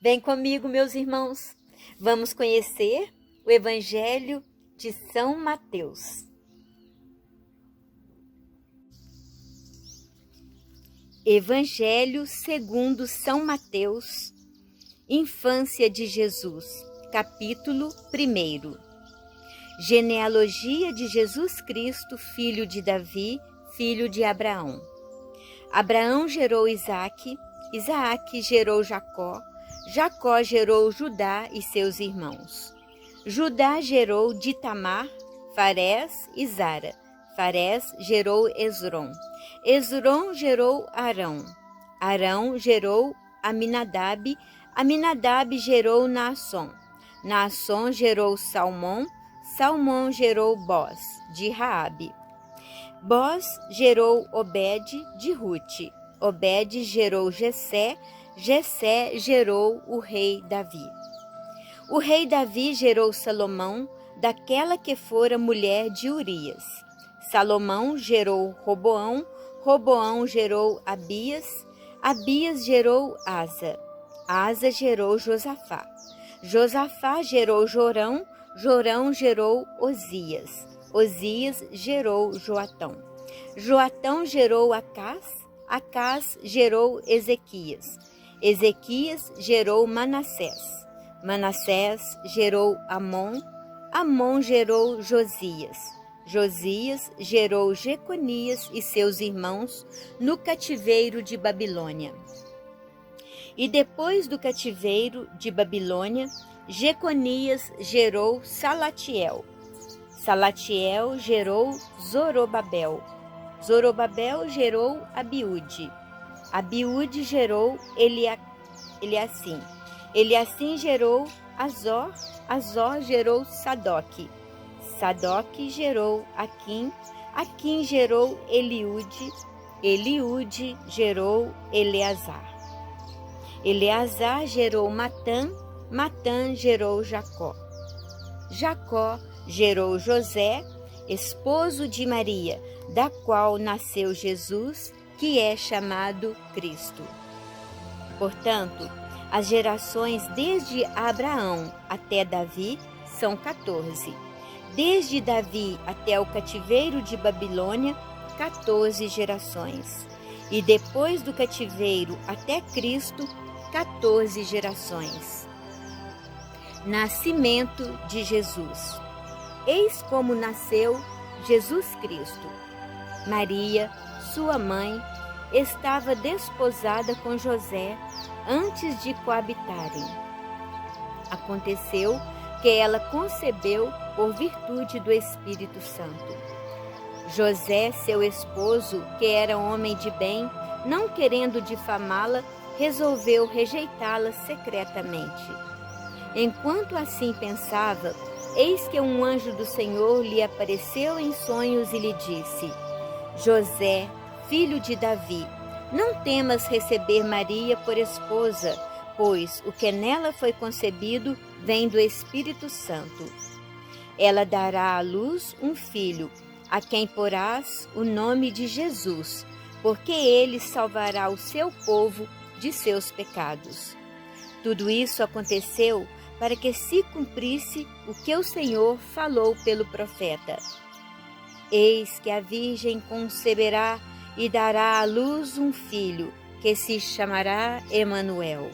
Vem comigo, meus irmãos. Vamos conhecer o Evangelho de São Mateus. Evangelho segundo São Mateus, Infância de Jesus, capítulo 1. Genealogia de Jesus Cristo, filho de Davi, filho de Abraão. Abraão gerou Isaque, Isaque gerou Jacó, Jacó gerou Judá e seus irmãos. Judá gerou Ditamar, Farés e Zara. Farés gerou Esrom. Esrom gerou Arão. Arão gerou Aminadab. Aminadab gerou Naasson. Naasson gerou Salmão. Salmão gerou Boz, de Raabe. Boz gerou Obed, de Rute. Obed gerou Jessé. Jessé gerou o rei Davi. O rei Davi gerou Salomão, daquela que fora mulher de Urias. Salomão gerou Roboão. Roboão gerou Abias. Abias gerou Asa. Asa gerou Josafá. Josafá gerou Jorão. Jorão gerou Osias. Osias gerou Joatão. Joatão gerou Acás. Acás gerou Ezequias. Ezequias gerou Manassés. Manassés gerou Amon. Amon gerou Josias. Josias gerou Jeconias e seus irmãos no cativeiro de Babilônia. E depois do cativeiro de Babilônia, Jeconias gerou Salatiel. Salatiel gerou Zorobabel. Zorobabel gerou Abiúde. Abiúde gerou Eliacim. Eliacim gerou Azor. Azor gerou Sadoque. Sadoque gerou Aquim. Aquim gerou Eliúde. Eliúde gerou Eleazar. Eleazar gerou Matã. Matã gerou Jacó. Jacó gerou José, esposo de Maria, da qual nasceu Jesus, que é chamado Cristo. Portanto, as gerações desde Abraão até Davi são 14. Desde Davi até o cativeiro de Babilônia, 14 gerações. E depois do cativeiro até Cristo, 14 gerações. Nascimento de Jesus. Eis como nasceu Jesus Cristo. Maria, sua mãe, estava desposada com José antes de coabitarem. Aconteceu que ela concebeu por virtude do Espírito Santo. José, seu esposo, que era homem de bem, não querendo difamá-la, resolveu rejeitá-la secretamente. Enquanto assim pensava, eis que um anjo do Senhor lhe apareceu em sonhos e lhe disse: José, filho de Davi, não temas receber Maria por esposa, pois o que nela foi concebido vem do Espírito Santo. Ela dará à luz um filho, a quem porás o nome de Jesus, porque ele salvará o seu povo de seus pecados. Tudo isso aconteceu para que se cumprisse o que o Senhor falou pelo profeta. Eis que a Virgem conceberá e dará à luz um filho, que se chamará Emanuel,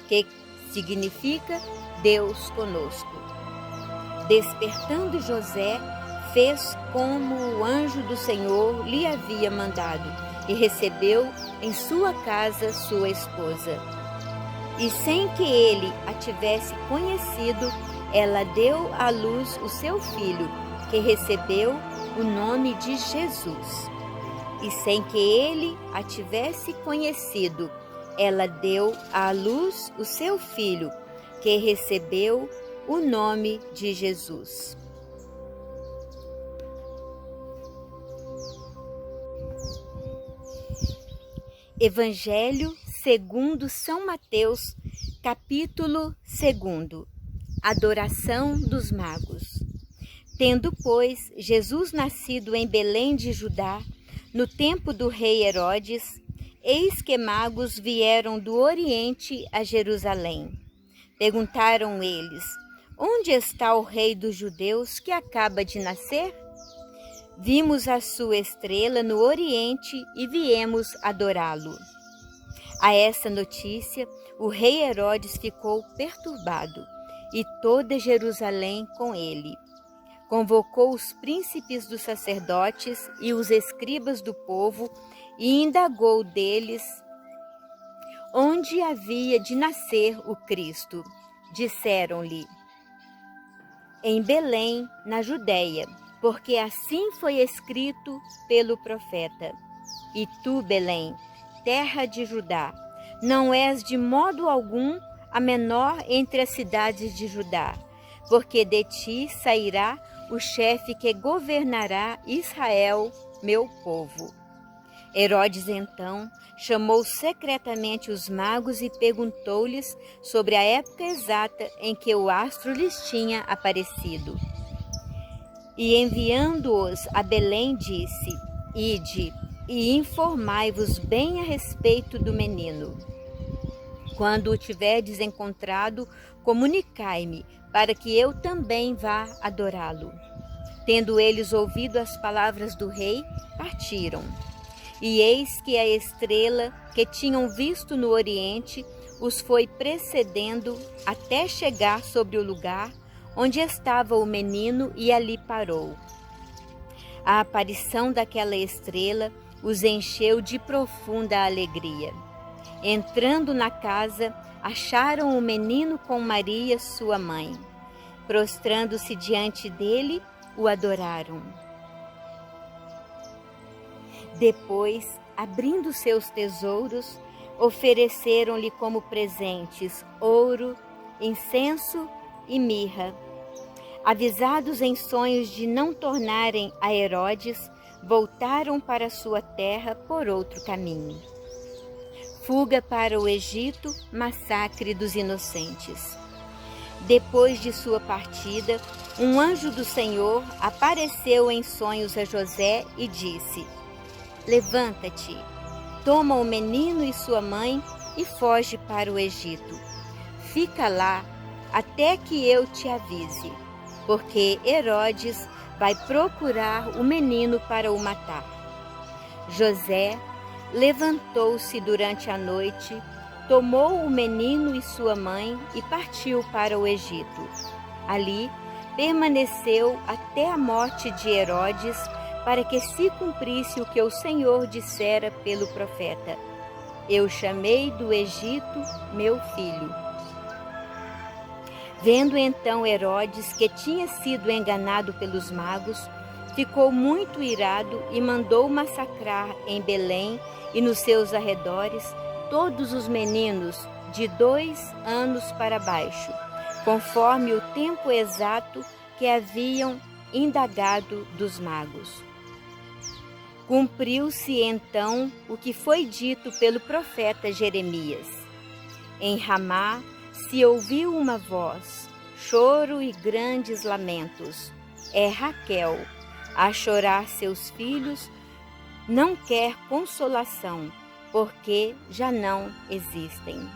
que significa Deus conosco. Despertando José, fez como o anjo do Senhor lhe havia mandado e recebeu em sua casa sua esposa. E sem que ele a tivesse conhecido, ela deu à luz o seu filho, que recebeu o nome de Jesus. E sem que ele a tivesse conhecido, ela deu à luz o seu filho, que recebeu o nome de Jesus. Evangelho segundo São Mateus, capítulo 2. Adoração dos magos. Tendo, pois, Jesus nascido em Belém de Judá, no tempo do rei Herodes, eis que magos vieram do Oriente a Jerusalém. Perguntaram eles: onde está o rei dos judeus que acaba de nascer? Vimos a sua estrela no Oriente e viemos adorá-lo. A essa notícia, o rei Herodes ficou perturbado, e toda Jerusalém com ele. Convocou os príncipes dos sacerdotes e os escribas do povo e indagou deles onde havia de nascer o Cristo. Disseram-lhe: em Belém, na Judéia, porque assim foi escrito pelo profeta. E tu, Belém, terra de Judá, não és de modo algum a menor entre as cidades de Judá, porque de ti sairá o chefe que governará Israel, meu povo. Herodes, então, chamou secretamente os magos e perguntou-lhes sobre a época exata em que o astro lhes tinha aparecido. E enviando-os a Belém, disse: ide e informai-vos bem a respeito do menino. Quando o tiverdes encontrado, comunicai-me, para que eu também vá adorá-lo. Tendo eles ouvido as palavras do rei, partiram. E eis que a estrela que tinham visto no Oriente os foi precedendo até chegar sobre o lugar onde estava o menino e ali parou. A aparição daquela estrela os encheu de profunda alegria. Entrando na casa, acharam o menino com Maria, sua mãe. Prostrando-se diante dele, o adoraram. Depois, abrindo seus tesouros, ofereceram-lhe como presentes ouro, incenso e mirra. Avisados em sonhos de não tornarem a Herodes, voltaram para sua terra por outro caminho. Fuga para o Egito, massacre dos inocentes. Depois de sua partida, um anjo do Senhor apareceu em sonhos a José e disse: levanta-te, toma o menino e sua mãe e foge para o Egito. Fica lá até que eu te avise, porque Herodes vai procurar o menino para o matar. José levantou-se durante a noite, tomou o menino e sua mãe e partiu para o Egito. Ali permaneceu até a morte de Herodes, para que se cumprisse o que o Senhor dissera pelo profeta: eu chamei do Egito meu filho. Vendo então Herodes que tinha sido enganado pelos magos, ficou muito irado e mandou massacrar em Belém e nos seus arredores todos os meninos de 2 anos para baixo, conforme o tempo exato que haviam indagado dos magos. Cumpriu-se então o que foi dito pelo profeta Jeremias. Em Ramá se ouviu uma voz, choro e grandes lamentos. É Raquel, a chorar seus filhos, não quer consolação, porque já não existem.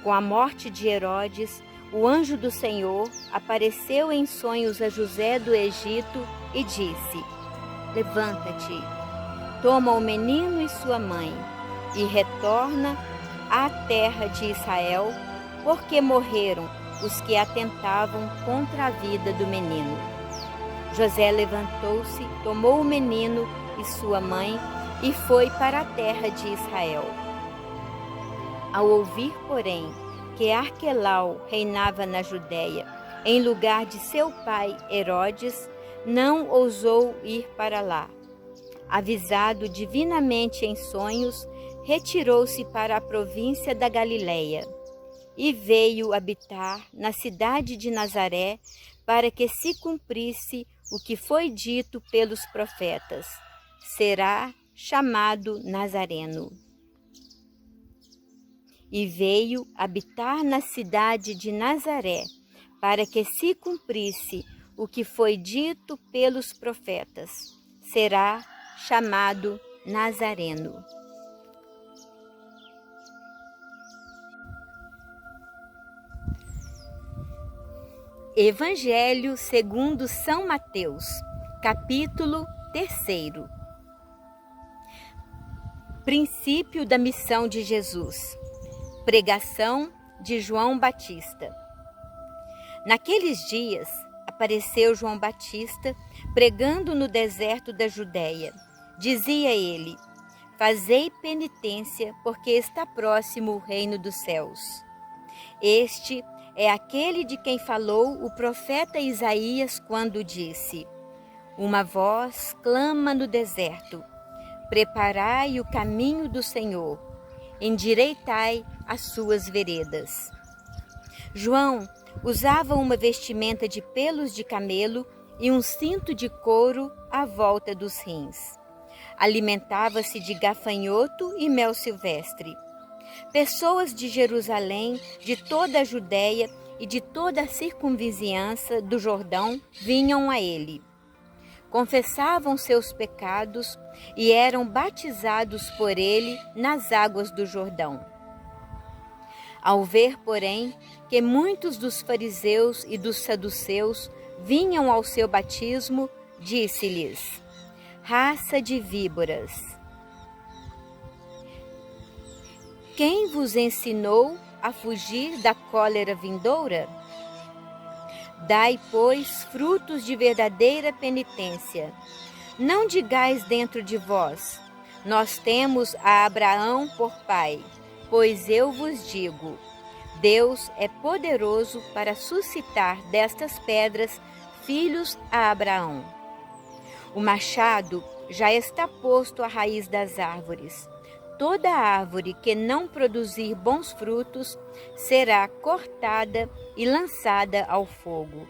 Com a morte de Herodes, o anjo do Senhor apareceu em sonhos a José do Egito e disse: levanta-te, toma o menino e sua mãe e retorna à terra de Israel, porque morreram os que atentavam contra a vida do menino. José levantou-se, tomou o menino e sua mãe e foi para a terra de Israel. Ao ouvir, porém, que Arquelau reinava na Judéia, em lugar de seu pai Herodes, não ousou ir para lá. Avisado divinamente em sonhos, retirou-se para a província da Galileia e veio habitar na cidade de Nazaré, para que se cumprisse o que foi dito pelos profetas: será chamado Nazareno. E veio habitar na cidade de Nazaré, para que se cumprisse o que foi dito pelos profetas: será chamado Nazareno. Evangelho segundo São Mateus, capítulo 3. Princípio da missão de Jesus. Pregação de João Batista. Naqueles dias, apareceu João Batista pregando no deserto da Judéia. Dizia ele: fazei penitência, porque está próximo o reino dos céus. Este é aquele de quem falou o profeta Isaías quando disse: uma voz clama no deserto: preparai o caminho do Senhor, endireitai as suas veredas. João usava uma vestimenta de pelos de camelo e um cinto de couro à volta dos rins. Alimentava-se de gafanhoto e mel silvestre. Pessoas de Jerusalém, de toda a Judéia e de toda a circunvizinhança do Jordão vinham a ele. Confessavam seus pecados e eram batizados por ele nas águas do Jordão. Ao ver, porém, que muitos dos fariseus e dos saduceus vinham ao seu batismo, disse-lhes: raça de víboras, quem vos ensinou a fugir da cólera vindoura? Dai, pois, frutos de verdadeira penitência. Não digais dentro de vós: nós temos a Abraão por pai. Pois eu vos digo, Deus é poderoso para suscitar destas pedras filhos a Abraão. O machado já está posto à raiz das árvores. Toda árvore que não produzir bons frutos será cortada e lançada ao fogo.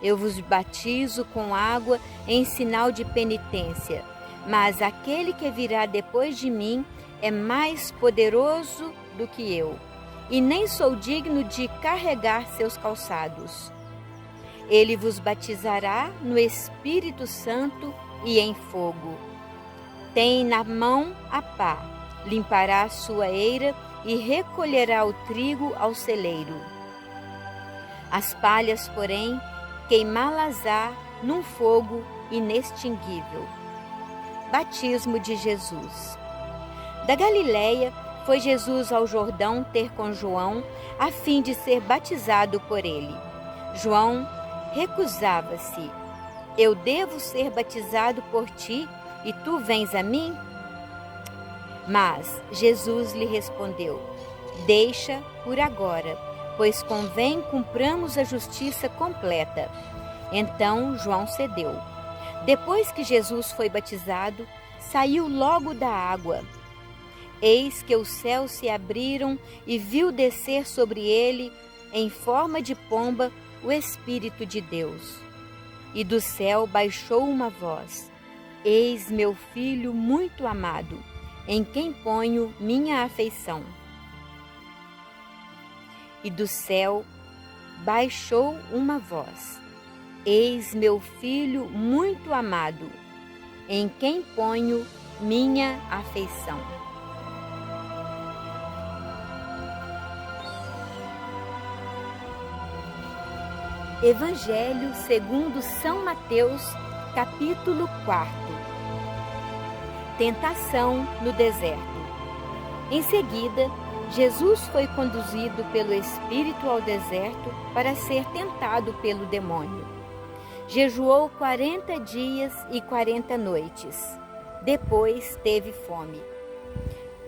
Eu vos batizo com água em sinal de penitência, mas aquele que virá depois de mim é mais poderoso do que eu, e nem sou digno de carregar seus calçados. Ele vos batizará no Espírito Santo e em fogo. Tem na mão a pá, limpará a sua eira e recolherá o trigo ao celeiro. As palhas, porém, queimá-las-á num fogo inextinguível. Batismo de Jesus. Da Galileia, foi Jesus ao Jordão ter com João, a fim de ser batizado por ele. João recusava-se: eu devo ser batizado por ti, e tu vens a mim? Mas Jesus lhe respondeu: deixa por agora, pois convém cumpramos a justiça completa. Então João cedeu. Depois que Jesus foi batizado, saiu logo da água. Eis que os céus se abriram e viu descer sobre ele, em forma de pomba, o Espírito de Deus. E do céu baixou uma voz: eis meu filho muito amado, em quem ponho minha afeição. E do céu baixou uma voz: eis meu filho muito amado, em quem ponho minha afeição. Evangelho segundo São Mateus, capítulo 4. Tentação no deserto. Em seguida, Jesus foi conduzido pelo Espírito ao deserto para ser tentado pelo demônio. Jejuou 40 dias e 40 noites. Depois teve fome.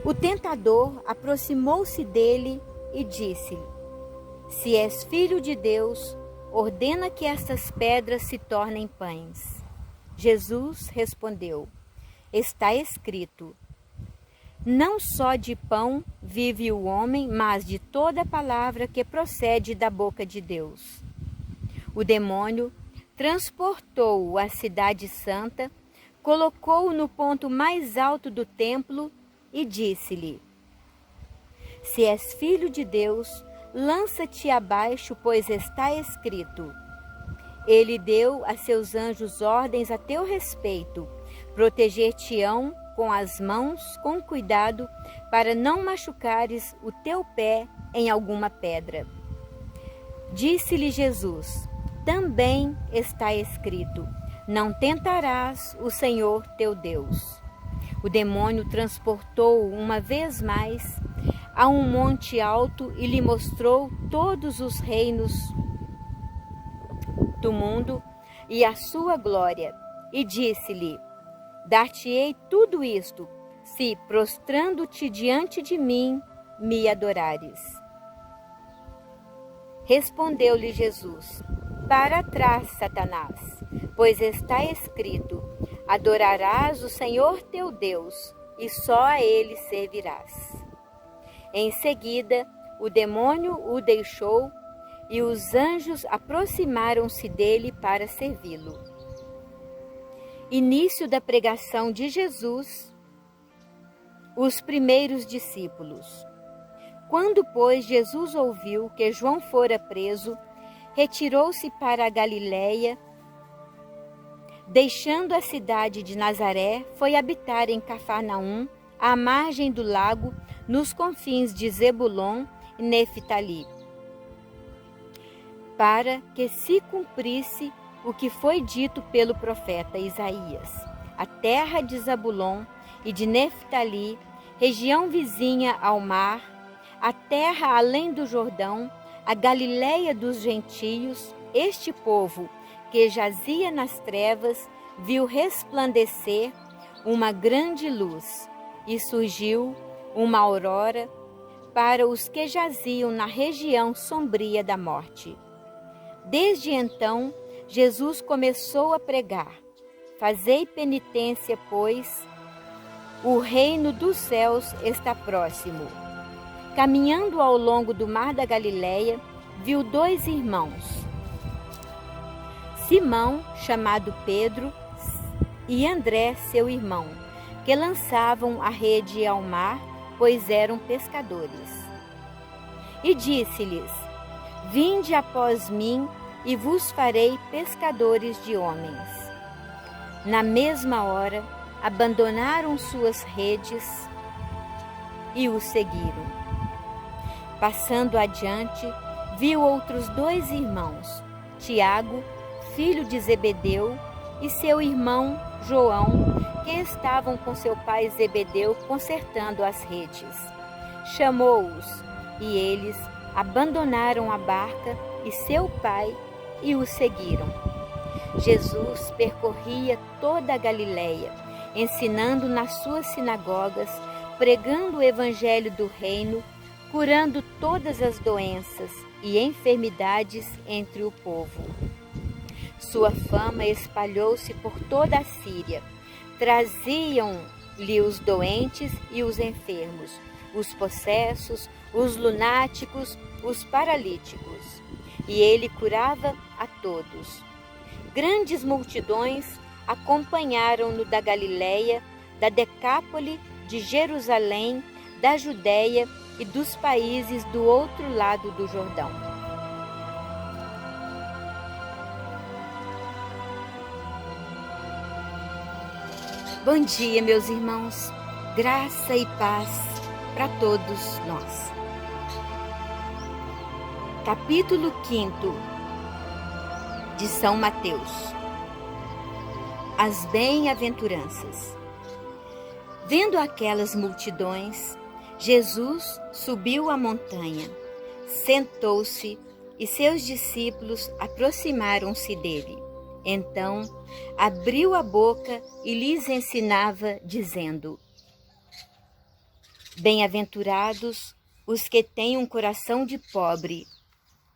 O tentador aproximou-se dele e disse-lhe: se és filho de Deus, ordena que estas pedras se tornem pães. Jesus respondeu: está escrito: não só de pão vive o homem, mas de toda palavra que procede da boca de Deus. O demônio transportou-o à cidade santa, colocou-o no ponto mais alto do templo e disse-lhe: se és filho de Deus, lança-te abaixo, pois está escrito: ele deu a seus anjos ordens a teu respeito, proteger-te-ão com as mãos com cuidado, para não machucares o teu pé em alguma pedra. Disse-lhe Jesus: também está escrito: não tentarás o Senhor teu Deus. O demônio transportou-o uma vez mais a um monte alto e lhe mostrou todos os reinos do mundo e a sua glória, e disse-lhe: dar-te-ei tudo isto, se, prostrando-te diante de mim, me adorares. Respondeu-lhe Jesus: para trás, Satanás, pois está escrito: adorarás o Senhor teu Deus, e só a ele servirás. Em seguida, o demônio o deixou, e os anjos aproximaram-se dele para servi-lo. Início da pregação de Jesus. Os primeiros discípulos. Quando, pois, Jesus ouviu que João fora preso, retirou-se para a Galiléia. Deixando a cidade de Nazaré, foi habitar em Cafarnaum, à margem do lago, nos confins de Zebulon e Neftali, para que se cumprisse o que foi dito pelo profeta Isaías: a terra de Zabulon e de Neftali, região vizinha ao mar, a terra além do Jordão, a Galiléia dos gentios, este povo que jazia nas trevas viu resplandecer uma grande luz, e surgiu uma aurora para os que jaziam na região sombria da morte. Desde então, Jesus começou a pregar: fazei penitência, pois o reino dos céus está próximo. Caminhando ao longo do mar da Galiléia, viu dois irmãos, Simão, chamado Pedro, e André, seu irmão, que lançavam a rede ao mar, pois eram pescadores. E disse-lhes: vinde após mim, e vos farei pescadores de homens. Na mesma hora, abandonaram suas redes e o seguiram. Passando adiante, viu outros dois irmãos, Tiago, filho de Zebedeu, e seu irmão João, que estavam com seu pai Zebedeu consertando as redes. Chamou-os, e eles abandonaram a barca e seu pai e o seguiram. Jesus percorria toda a Galiléia, ensinando nas suas sinagogas, pregando o evangelho do reino, curando todas as doenças e enfermidades entre o povo. Sua fama espalhou-se por toda a Síria. Traziam-lhe os doentes e os enfermos, os possessos, os lunáticos, os paralíticos, e ele curava a todos. Grandes multidões acompanharam-no da Galiléia, da Decápole, de Jerusalém, da Judéia e dos países do outro lado do Jordão. Bom dia, meus irmãos. Graça e paz para todos nós. Capítulo 5 de São Mateus. As bem-aventuranças. Vendo aquelas multidões, Jesus subiu a montanha, sentou-se e seus discípulos aproximaram-se dele. Então, abriu a boca e lhes ensinava, dizendo: bem-aventurados os que têm um coração de pobre,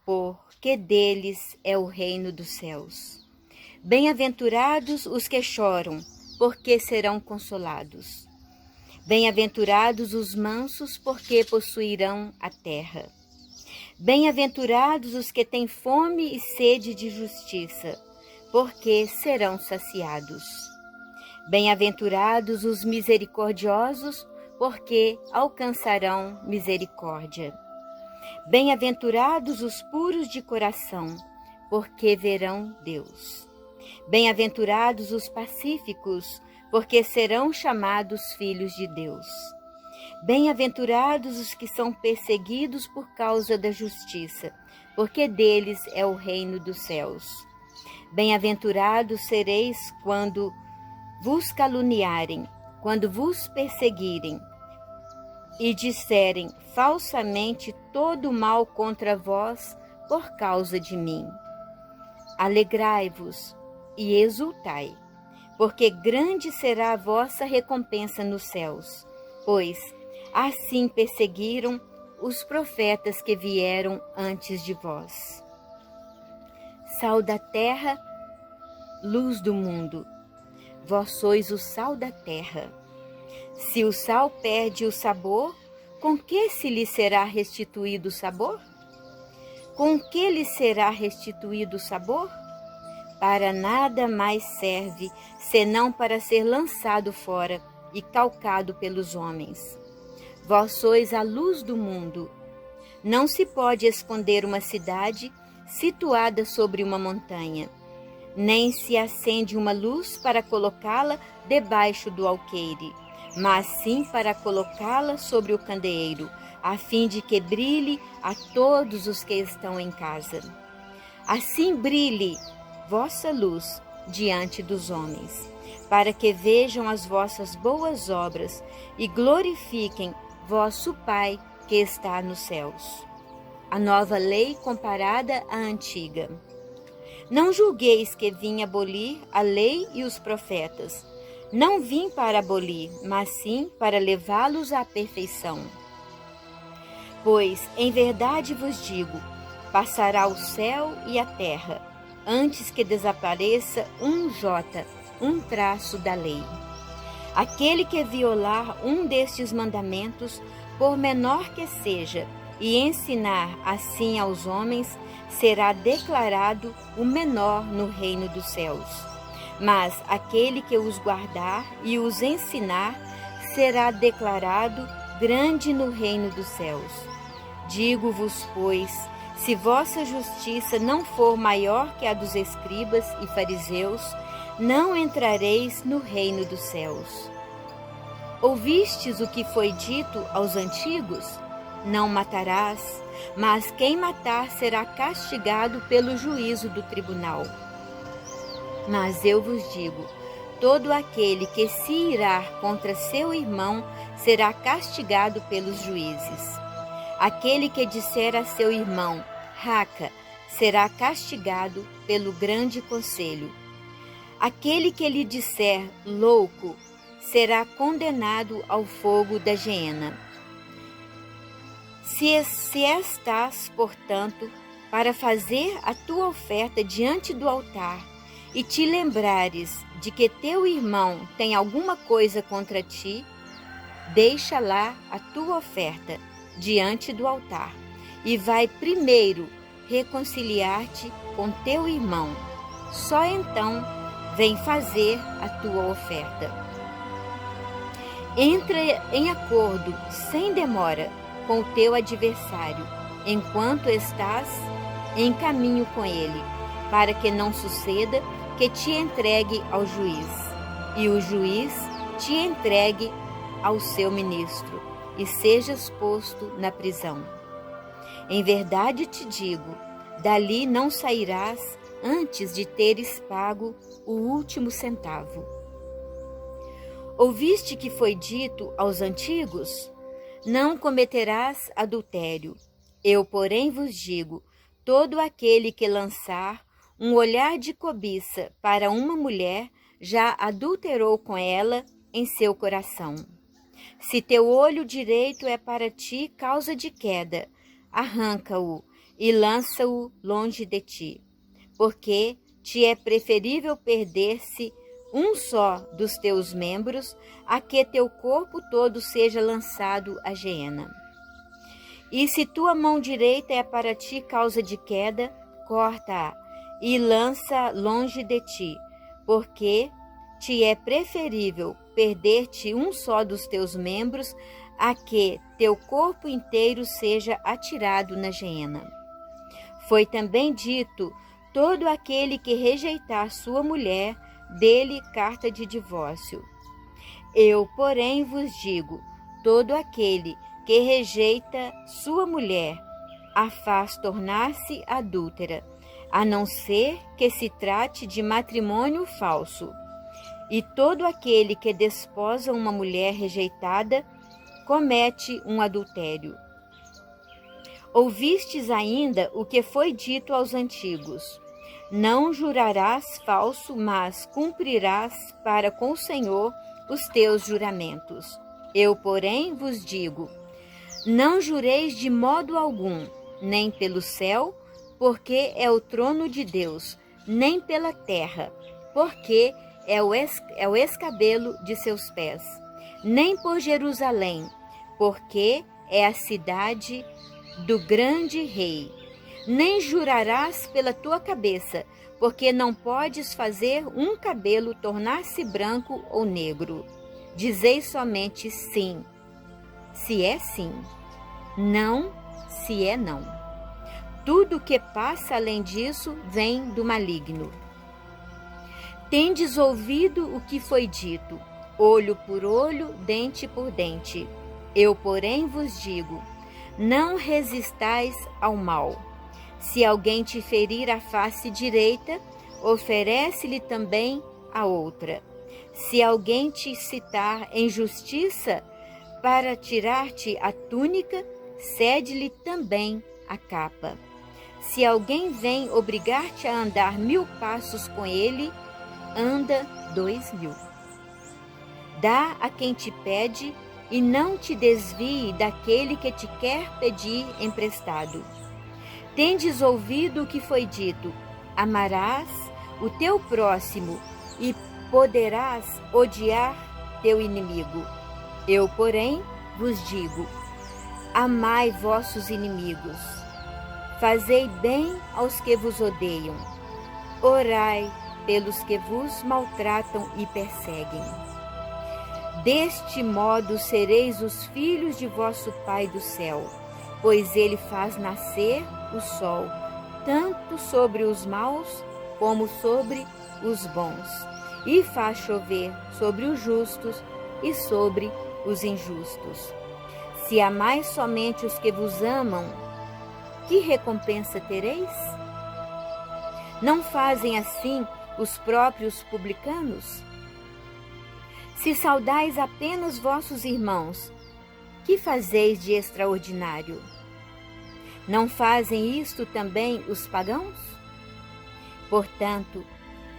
porque deles é o reino dos céus. Bem-aventurados os que choram, porque serão consolados. Bem-aventurados os mansos, porque possuirão a terra. Bem-aventurados os que têm fome e sede de justiça, porque serão saciados. Bem-aventurados os misericordiosos, porque alcançarão misericórdia. Bem-aventurados os puros de coração, porque verão Deus. Bem-aventurados os pacíficos, porque serão chamados filhos de Deus. Bem-aventurados os que são perseguidos por causa da justiça, porque deles é o reino dos céus. Bem-aventurados sereis quando vos caluniarem, quando vos perseguirem e disserem falsamente todo mal contra vós por causa de mim. Alegrai-vos e exultai, porque grande será a vossa recompensa nos céus, pois assim perseguiram os profetas que vieram antes de vós. Sal da terra, luz do mundo, vós sois o sal da terra. Se o sal perde o sabor, com que se lhe será restituído o sabor? Com que lhe será restituído o sabor? Para nada mais serve, senão para ser lançado fora e calcado pelos homens. Vós sois a luz do mundo. Não se pode esconder uma cidade situada sobre uma montanha, nem se acende uma luz para colocá-la debaixo do alqueire, mas sim para colocá-la sobre o candeeiro, a fim de que brilhe a todos os que estão em casa. Assim brilhe vossa luz diante dos homens, para que vejam as vossas boas obras e glorifiquem vosso Pai que está nos céus. A nova lei comparada à antiga. Não julgueis que vim abolir a lei e os profetas. Não vim para abolir, mas sim para levá-los à perfeição. Pois, em verdade vos digo, passará o céu e a terra, antes que desapareça um jota, um traço da lei. Aquele que violar um destes mandamentos, por menor que seja, e ensinar assim aos homens, será declarado o menor no reino dos céus. Mas aquele que os guardar e os ensinar, será declarado grande no reino dos céus. Digo-vos, pois, se vossa justiça não for maior que a dos escribas e fariseus, não entrareis no reino dos céus. Ouvistes o que foi dito aos antigos? Não matarás, mas quem matar será castigado pelo juízo do tribunal. Mas eu vos digo, todo aquele que se irar contra seu irmão será castigado pelos juízes. Aquele que disser a seu irmão, raca, será castigado pelo grande conselho. Aquele que lhe disser, louco, será condenado ao fogo da geena. Se estás, portanto, para fazer a tua oferta diante do altar, e te lembrares de que teu irmão tem alguma coisa contra ti, deixa lá a tua oferta diante do altar, e vai primeiro reconciliar-te com teu irmão. Só então vem fazer a tua oferta. Entra em acordo sem demora com o teu adversário, enquanto estás em caminho com ele, para que não suceda que te entregue ao juiz, e o juiz te entregue ao seu ministro, e sejas posto na prisão. Em verdade te digo, dali não sairás antes de teres pago o último centavo. Ouviste que foi dito aos antigos? Não cometerás adultério. Eu, porém, vos digo, todo aquele que lançar um olhar de cobiça para uma mulher, já adulterou com ela em seu coração. Se teu olho direito é para ti causa de queda, arranca-o e lança-o longe de ti, porque te é preferível perder-se um só dos teus membros, a que teu corpo todo seja lançado à geena. E se tua mão direita é para ti causa de queda, corta-a e lança longe de ti, porque te é preferível perder-te um só dos teus membros, a que teu corpo inteiro seja atirado na geena. Foi também dito, todo aquele que rejeitar sua mulher, dê-lhe carta de divórcio. Eu, porém, vos digo, todo aquele que rejeita sua mulher a faz tornar-se adúltera, a não ser que se trate de matrimônio falso. E todo aquele que desposa uma mulher rejeitada comete um adultério. Ouvistes ainda o que foi dito aos antigos: não jurarás falso, mas cumprirás para com o Senhor os teus juramentos. Eu, porém, vos digo: não jureis de modo algum, nem pelo céu, porque é o trono de Deus, nem pela terra, porque é o escabelo de seus pés, nem por Jerusalém, porque é a cidade do grande rei. Nem jurarás pela tua cabeça, porque não podes fazer um cabelo tornar-se branco ou negro. Dizei somente sim, se é sim, não, se é não. Tudo que passa além disso vem do maligno. Tendes ouvido o que foi dito: olho por olho, dente por dente. Eu, porém, vos digo: não resistais ao mal. Se alguém te ferir a face direita, oferece-lhe também a outra. Se alguém te citar em justiça para tirar-te a túnica, cede-lhe também a capa. Se alguém vem obrigar-te a andar 1000 passos com ele, anda 2000. Dá a quem te pede e não te desvie daquele que te quer pedir emprestado. Tendes ouvido o que foi dito: amarás o teu próximo e poderás odiar teu inimigo. Eu, porém, vos digo: amai vossos inimigos, fazei bem aos que vos odeiam, orai pelos que vos maltratam e perseguem. Deste modo sereis os filhos de vosso Pai do céu, pois ele faz nascer o sol, tanto sobre os maus como sobre os bons, e faz chover sobre os justos e sobre os injustos. Se amais somente os que vos amam, que recompensa tereis? Não fazem assim os próprios publicanos? Se saudais apenas vossos irmãos, que fazeis de extraordinário? Não fazem isto também os pagãos? Portanto,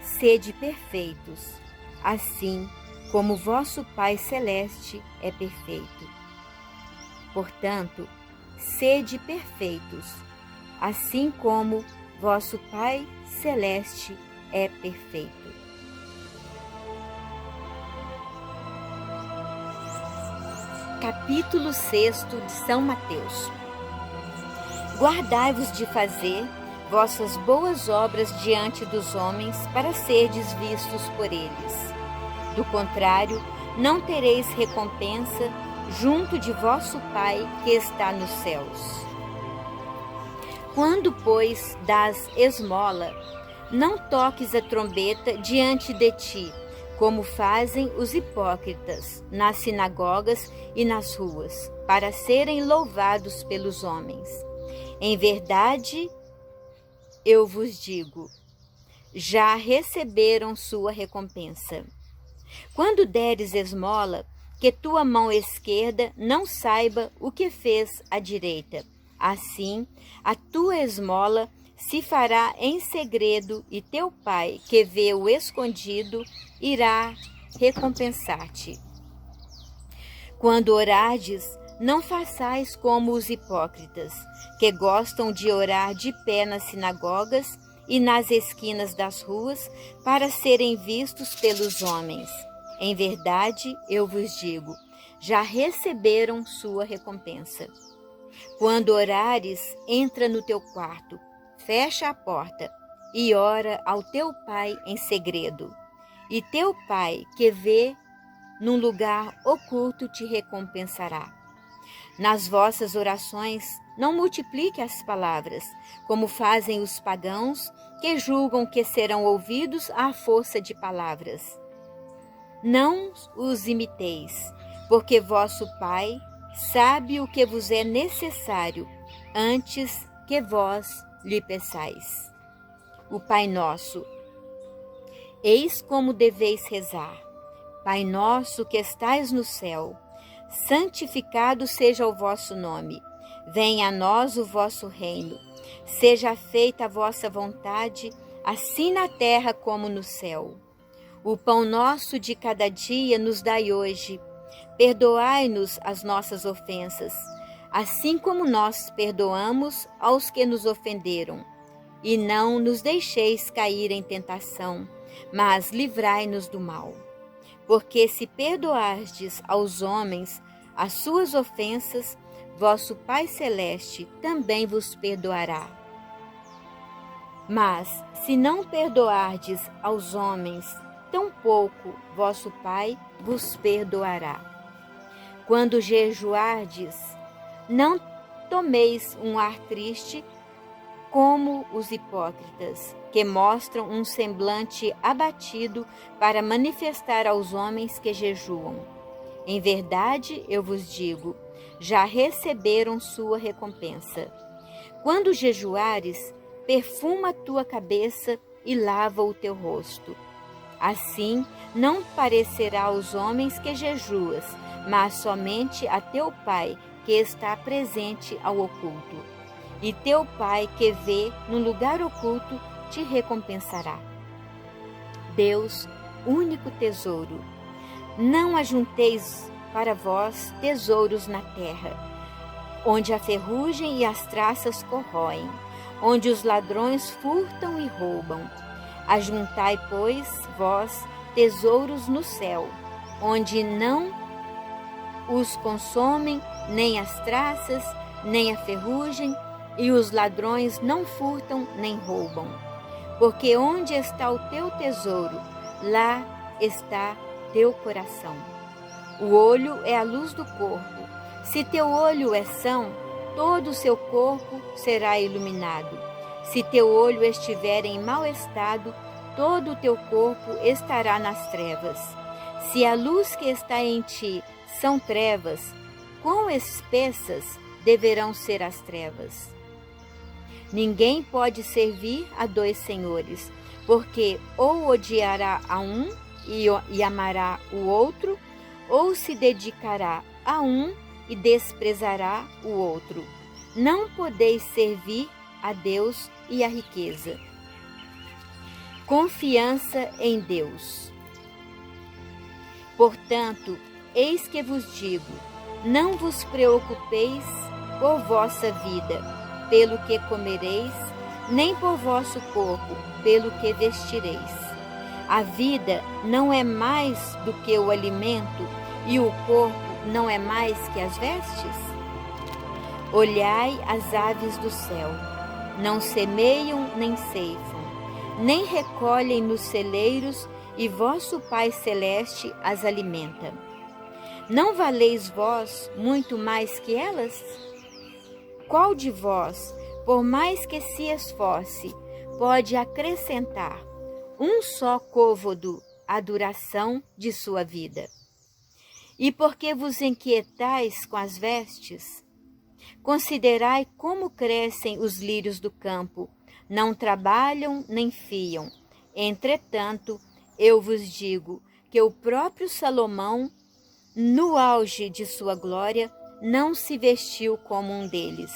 sede perfeitos, assim como vosso Pai Celeste é perfeito. Portanto, sede perfeitos, assim como vosso Pai Celeste é perfeito. Capítulo 6 de São Mateus. Guardai-vos de fazer vossas boas obras diante dos homens, para serdes vistos por eles. Do contrário, não tereis recompensa junto de vosso Pai que está nos céus. Quando, pois, dás esmola, não toques a trombeta diante de ti, como fazem os hipócritas nas sinagogas e nas ruas, para serem louvados pelos homens. Em verdade, eu vos digo, já receberam sua recompensa. Quando deres esmola, que tua mão esquerda não saiba o que fez a direita. Assim, a tua esmola se fará em segredo, e teu Pai, que vê o escondido, irá recompensar-te. Quando orardes, não façais como os hipócritas, que gostam de orar de pé nas sinagogas e nas esquinas das ruas, para serem vistos pelos homens. Em verdade, eu vos digo, já receberam sua recompensa. Quando orares, entra no teu quarto, fecha a porta e ora ao teu Pai em segredo. E teu Pai, que vê num lugar oculto, te recompensará. Nas vossas orações, não multiplique as palavras, como fazem os pagãos, que julgam que serão ouvidos à força de palavras. Não os imiteis, porque vosso Pai sabe o que vos é necessário antes que vós lhe peçais. O Pai Nosso. Eis como deveis rezar. Pai nosso que estais no céu, santificado seja o vosso nome. Venha a nós o vosso reino. Seja feita a vossa vontade, assim na terra como no céu. O pão nosso de cada dia nos dai hoje. Perdoai-nos as nossas ofensas, assim como nós perdoamos aos que nos ofenderam. E não nos deixeis cair em tentação, mas livrai-nos do mal. Porque se perdoardes aos homens as suas ofensas, vosso Pai Celeste também vos perdoará. Mas se não perdoardes aos homens, tampouco vosso Pai vos perdoará. Quando jejuardes, não tomeis um ar triste como os hipócritas, que mostram um semblante abatido para manifestar aos homens que jejuam. Em verdade, eu vos digo, já receberam sua recompensa. Quando jejuares, perfuma a tua cabeça e lava o teu rosto. Assim, não parecerá aos homens que jejuas, mas somente a teu Pai que está presente ao oculto. E teu Pai que vê no lugar oculto te recompensará. Deus, único tesouro. Não ajunteis para vós tesouros na terra, onde a ferrugem e as traças corroem, onde os ladrões furtam e roubam. Ajuntai, pois, vós tesouros no céu, onde não os consomem nem as traças, nem a ferrugem, e os ladrões não furtam nem roubam. Porque onde está o teu tesouro, lá está teu coração. O olho é a luz do corpo. Se teu olho é são, todo o seu corpo será iluminado. Se teu olho estiver em mau estado, todo o teu corpo estará nas trevas. Se a luz que está em ti são trevas, quão espessas deverão ser as trevas? Ninguém pode servir a dois senhores, porque ou odiará a um e amará o outro, ou se dedicará a um e desprezará o outro. Não podeis servir a Deus e a riqueza. Confiança em Deus. Portanto, eis que vos digo, não vos preocupeis por vossa vida, pelo que comereis, nem por vosso corpo, pelo que vestireis. A vida não é mais do que o alimento, e o corpo não é mais que as vestes? Olhai as aves do céu, não semeiam nem ceifam, nem recolhem nos celeiros, e vosso Pai Celeste as alimenta. Não valeis vós muito mais que elas? Qual de vós, por mais que se esforce, pode acrescentar um só côvado à duração de sua vida? E por que vos inquietais com as vestes? Considerai como crescem os lírios do campo, não trabalham nem fiam. Entretanto, eu vos digo que o próprio Salomão, no auge de sua glória, não se vestiu como um deles.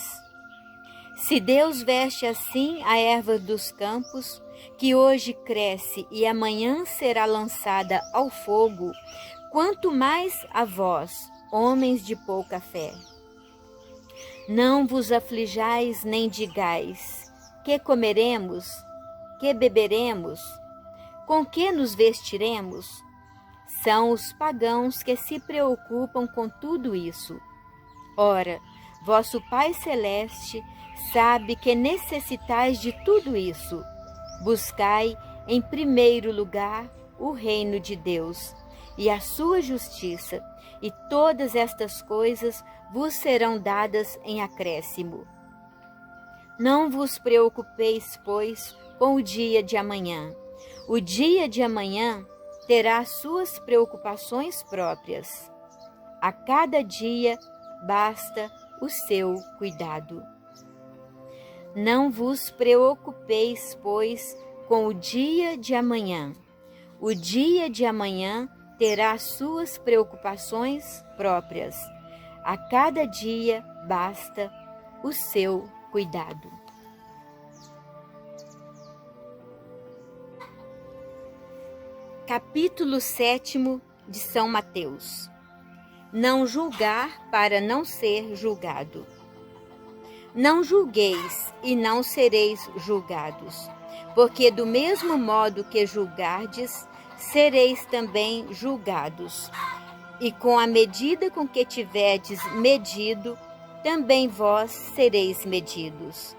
Se Deus veste assim a erva dos campos, que hoje cresce e amanhã será lançada ao fogo, quanto mais a vós, homens de pouca fé. Não vos aflijais nem digais, que comeremos, que beberemos, com que nos vestiremos? São os pagãos que se preocupam com tudo isso. Ora, vosso Pai Celeste sabe que necessitais de tudo isso. Buscai, em primeiro lugar, o reino de Deus e a sua justiça, e todas estas coisas vos serão dadas em acréscimo. Não vos preocupeis, pois, com o dia de amanhã. O dia de amanhã terá suas preocupações próprias. A cada dia basta o seu cuidado. Não vos preocupeis, pois, com o dia de amanhã. O dia de amanhã terá suas preocupações próprias. A cada dia basta o seu cuidado. Capítulo 7 de São Mateus. Não julgar para não ser julgado. Não julgueis e não sereis julgados, porque do mesmo modo que julgardes, sereis também julgados. E com a medida com que tiverdes medido, também vós sereis medidos.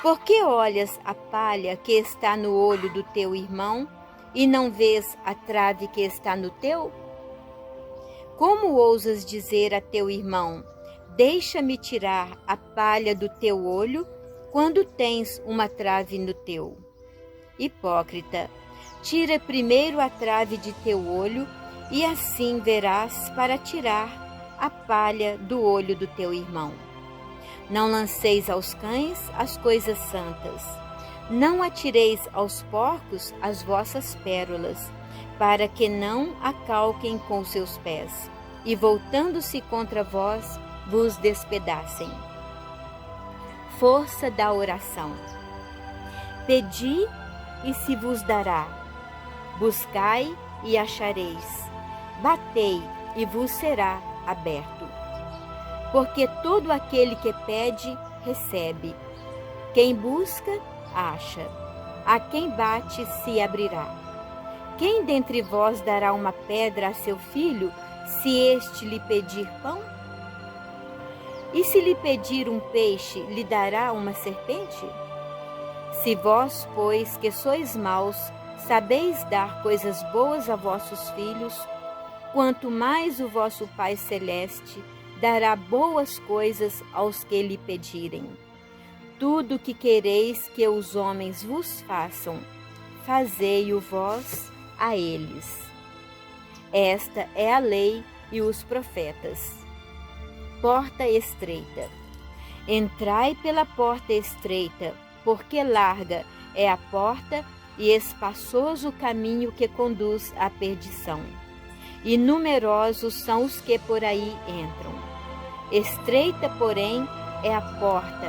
Por que olhas a palha que está no olho do teu irmão e não vês a trave que está no teu? Como ousas dizer a teu irmão: deixa-me tirar a palha do teu olho, quando tens uma trave no teu? Hipócrita, tira primeiro a trave de teu olho, e assim verás para tirar a palha do olho do teu irmão. Não lanceis aos cães as coisas santas. Não atireis aos porcos as vossas pérolas, para que não a calquem com os seus pés, e voltando-se contra vós, vos despedacem. Força da oração. Pedi e se vos dará. Buscai e achareis. Batei e vos será aberto. Porque todo aquele que pede, recebe. Quem busca, acha. A quem bate, se abrirá. Quem dentre vós dará uma pedra a seu filho, se este lhe pedir pão? E se lhe pedir um peixe, lhe dará uma serpente? Se vós, pois, que sois maus, sabeis dar coisas boas a vossos filhos, quanto mais o vosso Pai Celeste dará boas coisas aos que lhe pedirem. Tudo o que quereis que os homens vos façam, fazei-o vós a eles. Esta é a lei e os profetas. Porta estreita. Entrai pela porta estreita, porque larga é a porta e espaçoso o caminho que conduz à perdição. E numerosos são os que por aí entram. Estreita, porém, é a porta,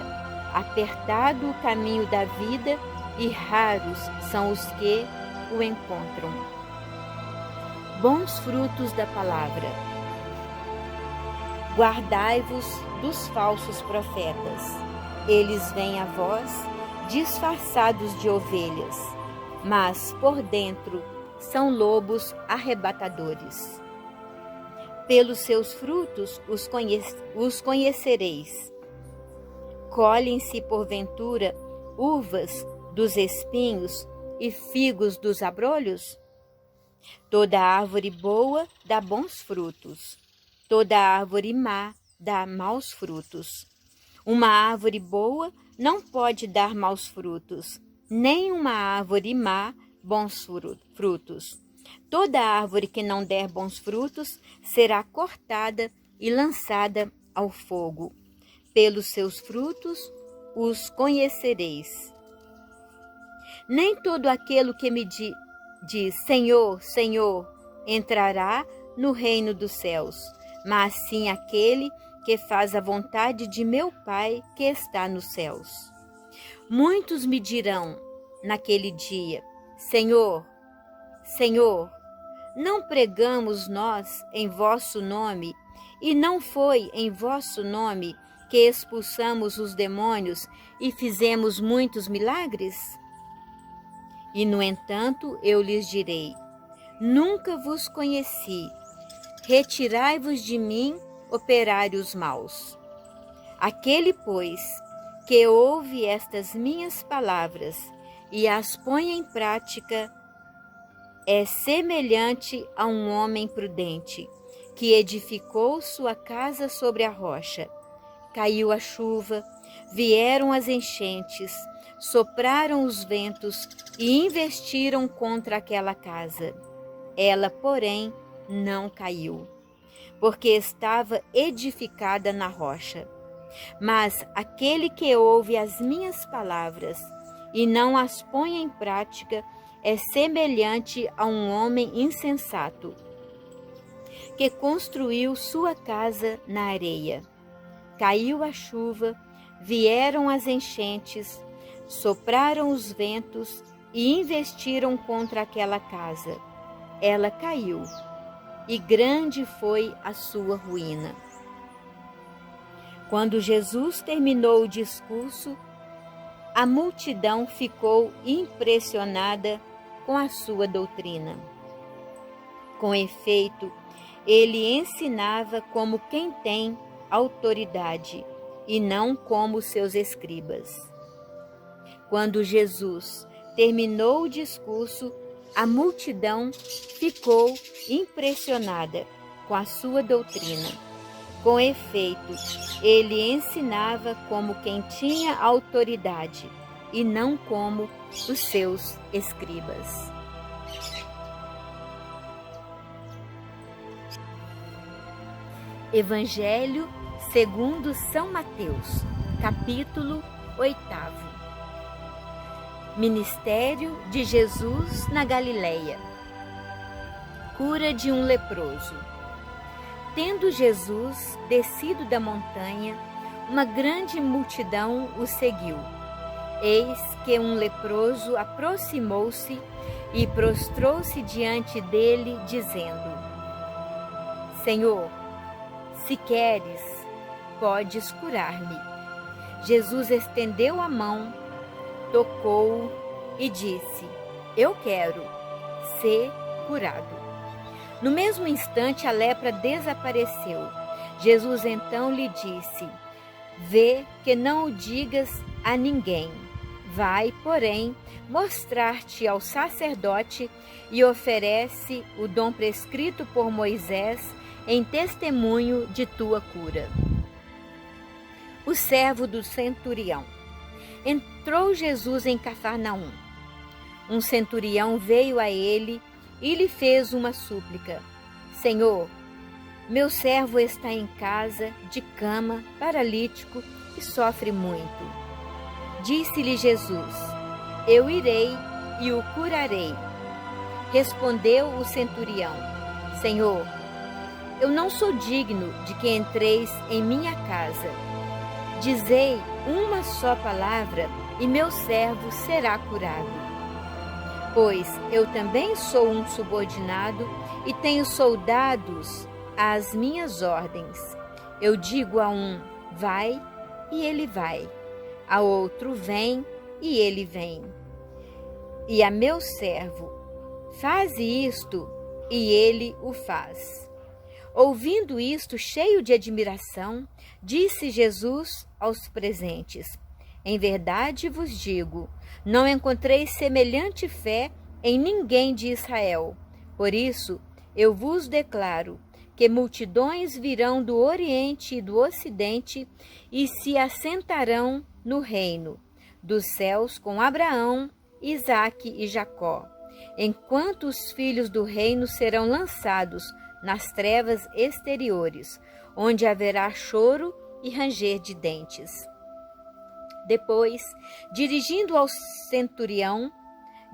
apertado o caminho da vida, e raros são os que o encontram. Bons frutos da palavra. Guardai-vos dos falsos profetas. Eles vêm a vós disfarçados de ovelhas, mas por dentro são lobos arrebatadores. Pelos seus frutos os conhecereis. Colhem-se, porventura, uvas dos espinhos e figos dos abrolhos? Toda árvore boa dá bons frutos, toda árvore má dá maus frutos. Uma árvore boa não pode dar maus frutos, nem uma árvore má bons frutos. Toda árvore que não der bons frutos será cortada e lançada ao fogo. Pelos seus frutos os conhecereis. Nem todo aquele que me diz Senhor, Senhor, entrará no reino dos céus, mas sim aquele que faz a vontade de meu Pai que está nos céus. Muitos me dirão naquele dia: Senhor, Senhor, não pregamos nós em vosso nome, e não foi em vosso nome que expulsamos os demônios e fizemos muitos milagres? E, no entanto, eu lhes direi: nunca vos conheci. Retirai-vos de mim, operários maus. Aquele, pois, que ouve estas minhas palavras e as põe em prática, é semelhante a um homem prudente, que edificou sua casa sobre a rocha. Caiu a chuva, vieram as enchentes, sopraram os ventos e investiram contra aquela casa. Ela, porém, não caiu, porque estava edificada na rocha. Mas aquele que ouve as minhas palavras e não as põe em prática é semelhante a um homem insensato, que construiu sua casa na areia. Caiu a chuva, vieram as enchentes, sopraram os ventos e investiram contra aquela casa. Ela caiu, e grande foi a sua ruína. Quando Jesus terminou o discurso, a multidão ficou impressionada com a sua doutrina. Com efeito, ele ensinava como quem tem autoridade e não como seus escribas. Quando Jesus terminou o discurso, a multidão ficou impressionada com a sua doutrina. Com efeito, ele ensinava como quem tinha autoridade e não como os seus escribas. Evangelho segundo São Mateus, capítulo 8. Ministério de Jesus na Galileia. Cura de um leproso. Tendo Jesus descido da montanha, uma grande multidão o seguiu. Eis que um leproso aproximou-se e prostrou-se diante dele, dizendo: Senhor, se queres, podes curar-me. Jesus estendeu a mão, tocou-o e disse: Eu quero, ser curado. No mesmo instante, a lepra desapareceu. Jesus então lhe disse: Vê que não o digas a ninguém. Vai, porém, mostrar-te ao sacerdote e oferece o dom prescrito por Moisés em testemunho de tua cura. O servo do centurião. Entrou Jesus em Cafarnaum. Um centurião veio a ele e lhe fez uma súplica: Senhor, meu servo está em casa, de cama, paralítico e sofre muito. Disse-lhe Jesus: Eu irei e o curarei. Respondeu o centurião: Senhor, eu não sou digno de que entreis em minha casa. Dizei uma só palavra e meu servo será curado. Pois eu também sou um subordinado e tenho soldados às minhas ordens. Eu digo a um: vai, e ele vai. A outro: vem, e ele vem. E a meu servo: faze isto, e ele o faz. Ouvindo isto, cheio de admiração, disse Jesus aos presentes: Em verdade vos digo, não encontrei semelhante fé em ninguém de Israel. Por isso, eu vos declaro que multidões virão do Oriente e do Ocidente e se assentarão no reino dos céus com Abraão, Isaque e Jacó, enquanto os filhos do reino serão lançados nas trevas exteriores, onde haverá choro e ranger de dentes. Depois, dirigindo ao centurião,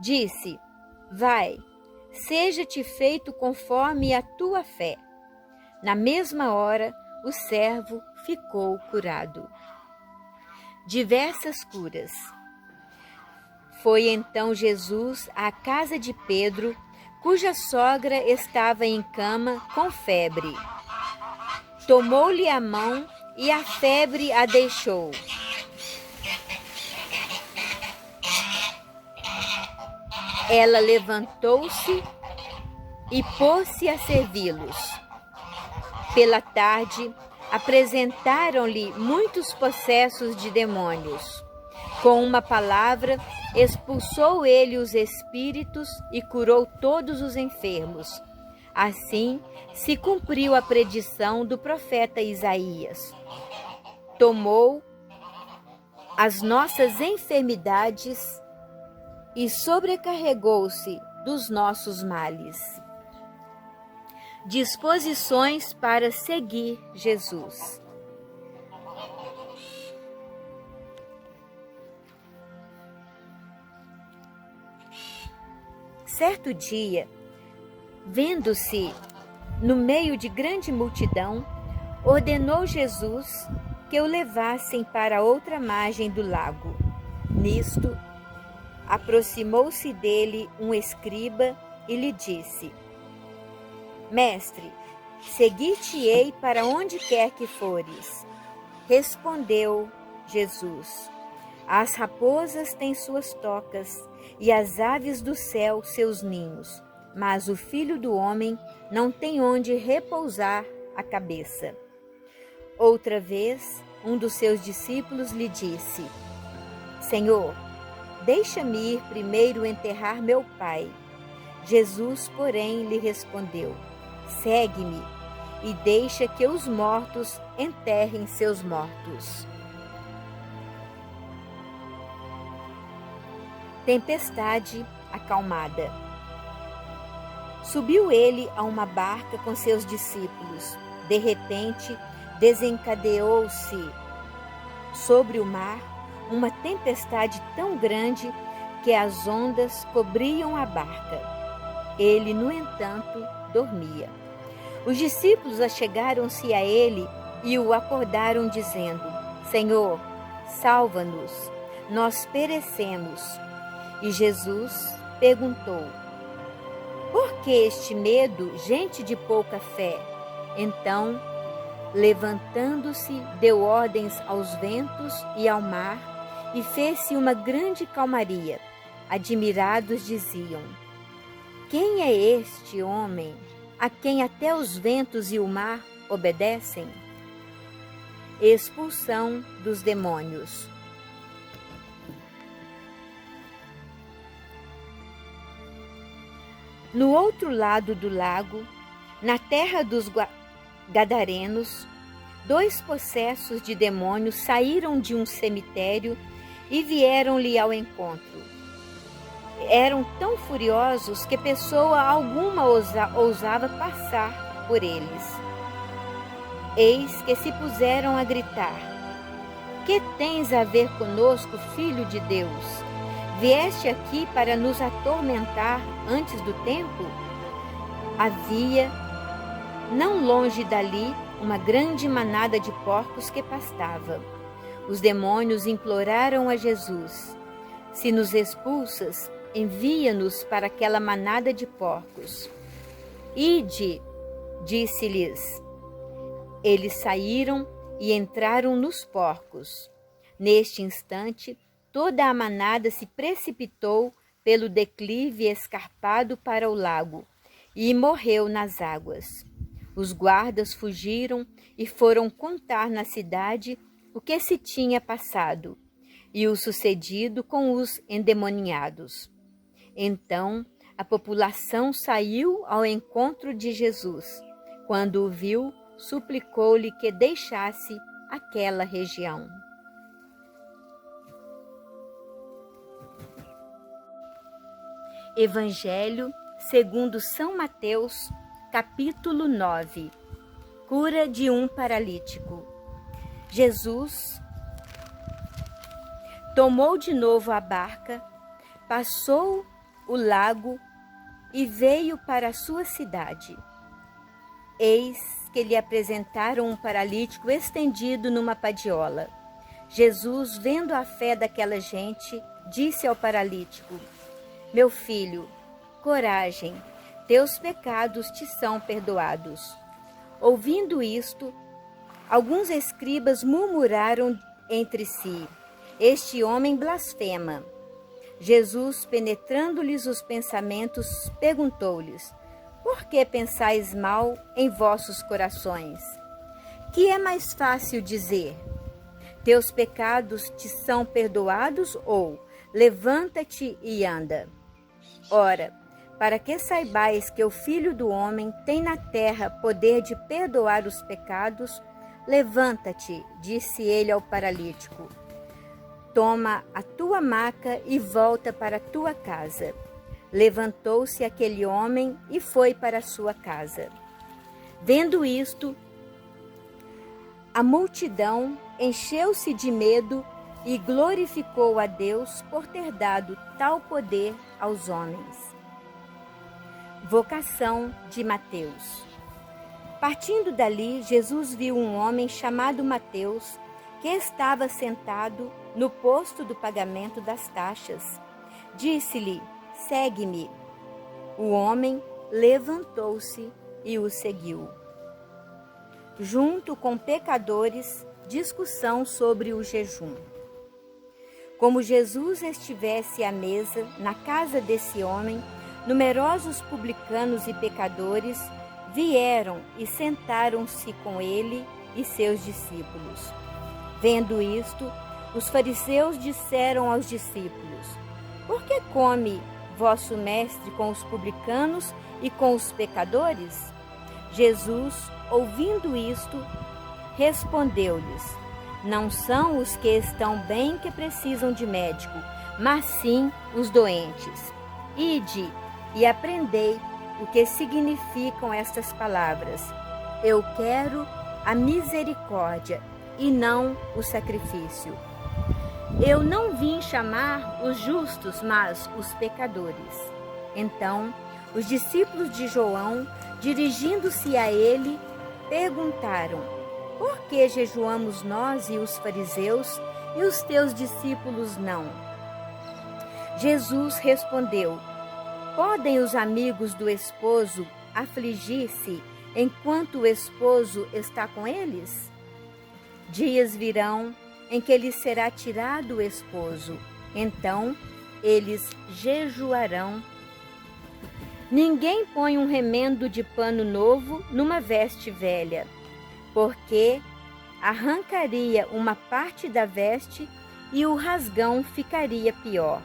disse: Vai, seja-te feito conforme a tua fé. Na mesma hora, o servo ficou curado. Diversas curas. Foi então Jesus à casa de Pedro, cuja sogra estava em cama com febre. Tomou-lhe a mão e a febre a deixou. Ela levantou-se e pôs-se a servi-los. Pela tarde, apresentaram-lhe muitos possessos de demônios. Com uma palavra, expulsou ele os espíritos e curou todos os enfermos. Assim, se cumpriu a predição do profeta Isaías. Tomou as nossas enfermidades e sobrecarregou-se dos nossos males. Disposições para seguir Jesus. Certo dia, vendo-se no meio de grande multidão, ordenou Jesus que o levassem para outra margem do lago. Nisto, aproximou-se dele um escriba e lhe disse: Mestre, seguir-te-ei para onde quer que fores. Respondeu Jesus: As raposas têm suas tocas e as aves do céu seus ninhos, mas o Filho do Homem não tem onde repousar a cabeça. Outra vez, um dos seus discípulos lhe disse: Senhor, deixa-me ir primeiro enterrar meu pai. Jesus, porém, lhe respondeu: Segue-me e deixa que os mortos enterrem seus mortos. Tempestade acalmada. Subiu ele a uma barca com seus discípulos. De repente, desencadeou-se sobre o mar uma tempestade tão grande que as ondas cobriam a barca. Ele, no entanto, dormia. Os discípulos achegaram-se a ele e o acordaram, dizendo: Senhor, salva-nos, nós perecemos. E Jesus perguntou: Por que este medo, gente de pouca fé? Então, levantando-se, deu ordens aos ventos e ao mar, e fez-se uma grande calmaria. Admirados diziam: Quem é este homem, a quem até os ventos e o mar obedecem? Expulsão dos demônios. No outro lado do lago, na terra dos Gadarenos, 2 possessos de demônios saíram de um cemitério e vieram-lhe ao encontro. Eram tão furiosos que pessoa alguma ousava passar por eles. Eis que se puseram a gritar: Que tens a ver conosco, Filho de Deus? Vieste aqui para nos atormentar antes do tempo? Havia, não longe dali, uma grande manada de porcos que pastava. Os demônios imploraram a Jesus: Se nos expulsas, envia-nos para aquela manada de porcos. Ide, disse-lhes. Eles saíram e entraram nos porcos. Neste instante, toda a manada se precipitou pelo declive escarpado para o lago e morreu nas águas. Os guardas fugiram e foram contar na cidade o que se tinha passado e o sucedido com os endemoniados. Então a população saiu ao encontro de Jesus. Quando o viu, suplicou-lhe que deixasse aquela região. Evangelho segundo São Mateus, capítulo 9. Cura de um paralítico. Jesus tomou de novo a barca, passou o lago e veio para a sua cidade. Eis que lhe apresentaram um paralítico estendido numa padiola. Jesus, vendo a fé daquela gente, disse ao paralítico: Meu filho, coragem, teus pecados te são perdoados. Ouvindo isto, alguns escribas murmuraram entre si: Este homem blasfema. Jesus, penetrando-lhes os pensamentos, perguntou-lhes: Por que pensais mal em vossos corações? Que é mais fácil dizer: Teus pecados te são perdoados, ou levanta-te e anda? Ora, para que saibais que o Filho do Homem tem na terra poder de perdoar os pecados, levanta-te, disse ele ao paralítico. Toma a tua maca e volta para a tua casa. Levantou-se aquele homem e foi para a sua casa. Vendo isto, a multidão encheu-se de medo e glorificou a Deus por ter dado tal poder aos homens. Vocação de Mateus. Partindo dali, Jesus viu um homem chamado Mateus, que estava sentado no posto do pagamento das taxas. Disse-lhe: segue-me. O homem levantou-se e o seguiu. Junto com pecadores, discussão sobre o jejum. Como Jesus estivesse à mesa na casa desse homem, numerosos publicanos e pecadores vieram e sentaram-se com ele e seus discípulos. Vendo isto, os fariseus disseram aos discípulos: por que come vosso mestre com os publicanos e com os pecadores? Jesus, ouvindo isto, respondeu-lhes: não são os que estão bem que precisam de médico, mas sim os doentes. Ide e aprendei o que significam estas palavras: eu quero a misericórdia e não o sacrifício. Eu não vim chamar os justos, mas os pecadores. Então, os discípulos de João, dirigindo-se a ele, perguntaram: por que jejuamos nós e os fariseus, e os teus discípulos não? Jesus respondeu: podem os amigos do esposo afligir-se enquanto o esposo está com eles? Dias virão em que lhes será tirado o esposo, então eles jejuarão. Ninguém põe um remendo de pano novo numa veste velha, porque arrancaria uma parte da veste e o rasgão ficaria pior.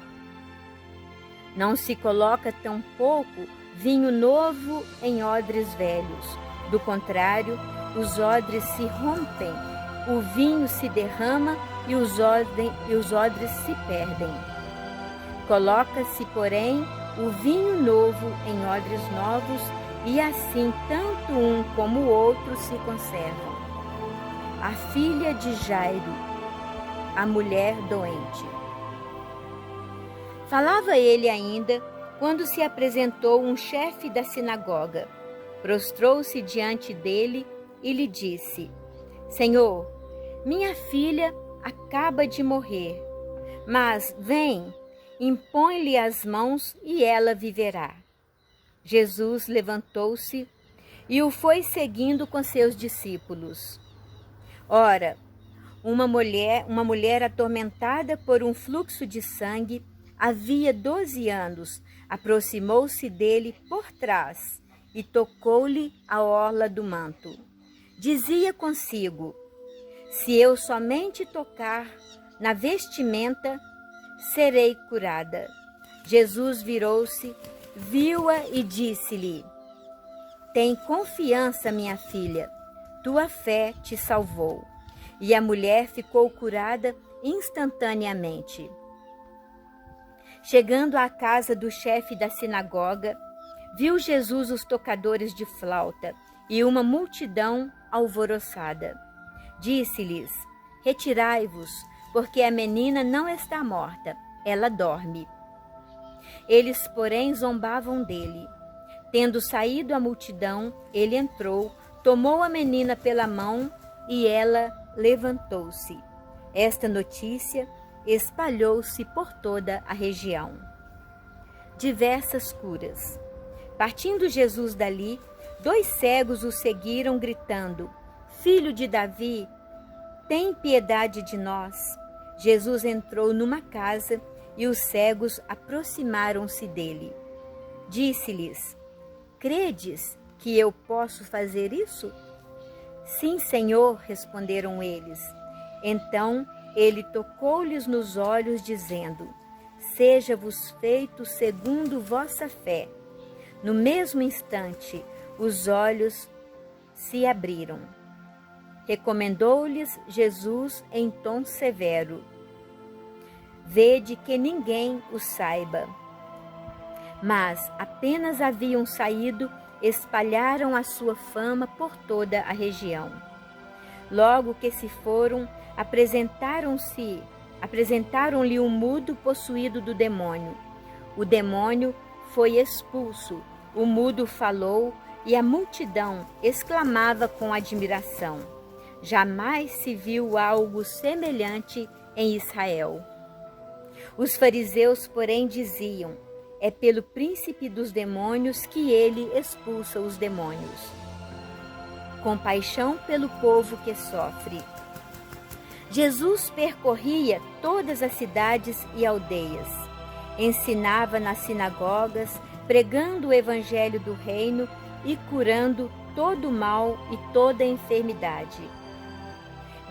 Não se coloca tampouco vinho novo em odres velhos. Do contrário, os odres se rompem, o vinho se derrama e os odres se perdem. Coloca-se, porém, o vinho novo em odres novos, e assim tanto um como o outro se conservam. A filha de Jairo, a mulher doente. Falava ele ainda, quando se apresentou um chefe da sinagoga. Prostrou-se diante dele e lhe disse: Senhor, minha filha acaba de morrer, mas vem, impõe-lhe as mãos e ela viverá. Jesus levantou-se e o foi seguindo com seus discípulos. Ora, uma mulher atormentada por um fluxo de sangue, havia 12 anos, aproximou-se dele por trás e tocou-lhe a orla do manto. Dizia consigo: se eu somente tocar na vestimenta, serei curada. Jesus virou-se, viu-a e disse-lhe: tem confiança, minha filha, tua fé te salvou. E a mulher ficou curada instantaneamente. Chegando à casa do chefe da sinagoga, viu Jesus os tocadores de flauta e uma multidão alvoroçada. Disse-lhes: retirai-vos, porque a menina não está morta, ela dorme. Eles, porém, zombavam dele. Tendo saído a multidão, ele entrou, tomou a menina pela mão e ela levantou-se. Esta notícia espalhou-se por toda a região. Diversas curas. Partindo Jesus dali, 2 cegos o seguiram, gritando: Filho de Davi, tem piedade de nós. Jesus entrou numa casa e os cegos aproximaram-se dele. Disse-lhes: credes que eu posso fazer isso? Sim, Senhor, responderam eles. Então ele tocou-lhes nos olhos, dizendo: seja-vos feito segundo vossa fé. No mesmo instante, os olhos se abriram. Recomendou-lhes Jesus em tom severo: vede que ninguém o saiba. Mas apenas haviam saído, espalharam a sua fama por toda a região. Logo que se foram, apresentaram-lhe um mudo possuído do demônio. O demônio foi expulso, o mudo falou e a multidão exclamava com admiração: jamais se viu algo semelhante em Israel. Os fariseus, porém, diziam: é pelo príncipe dos demônios que ele expulsa os demônios. Compaixão pelo povo que sofre. Jesus percorria todas as cidades e aldeias, ensinava nas sinagogas, pregando o evangelho do reino e curando todo o mal e toda a enfermidade.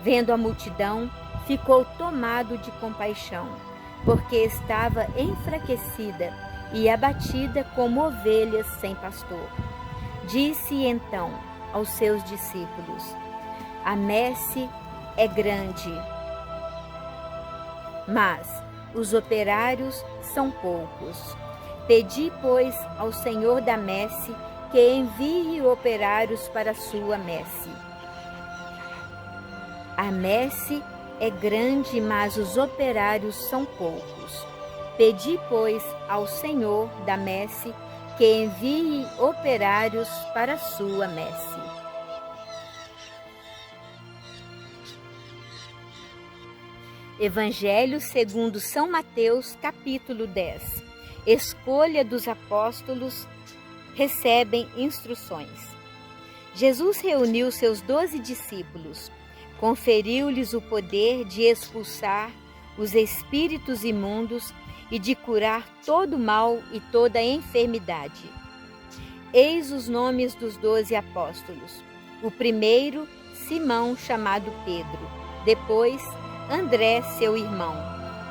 Vendo a multidão, ficou tomado de compaixão, porque estava enfraquecida e abatida como ovelhas sem pastor. Disse então aos seus discípulos: a messe é grande, mas os operários são poucos. Pedi, pois, ao Senhor da messe que envie operários para a sua messe. A messe é grande, mas os operários são poucos. Pedi, pois, ao Senhor da messe que envie operários para a sua messe. Evangelho segundo São Mateus, capítulo 10. Escolha dos apóstolos, recebem instruções. Jesus reuniu seus 12 discípulos, conferiu-lhes o poder de expulsar os espíritos imundos e de curar todo mal e toda enfermidade. Eis os nomes dos 12 apóstolos. O primeiro, Simão, chamado Pedro. Depois, André, seu irmão.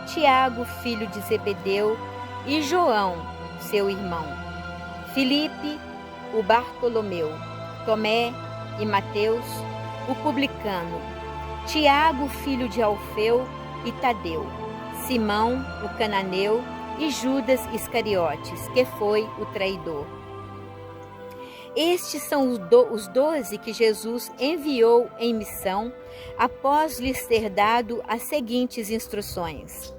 Tiago, filho de Zebedeu, e João, seu irmão. Filipe, o Bartolomeu. Tomé e Mateus, o publicano. Tiago, filho de Alfeu, e Tadeu. Simão, o cananeu, e Judas Iscariotes, que foi o traidor. Estes são os 12 que Jesus enviou em missão, após lhes ter dado as seguintes instruções: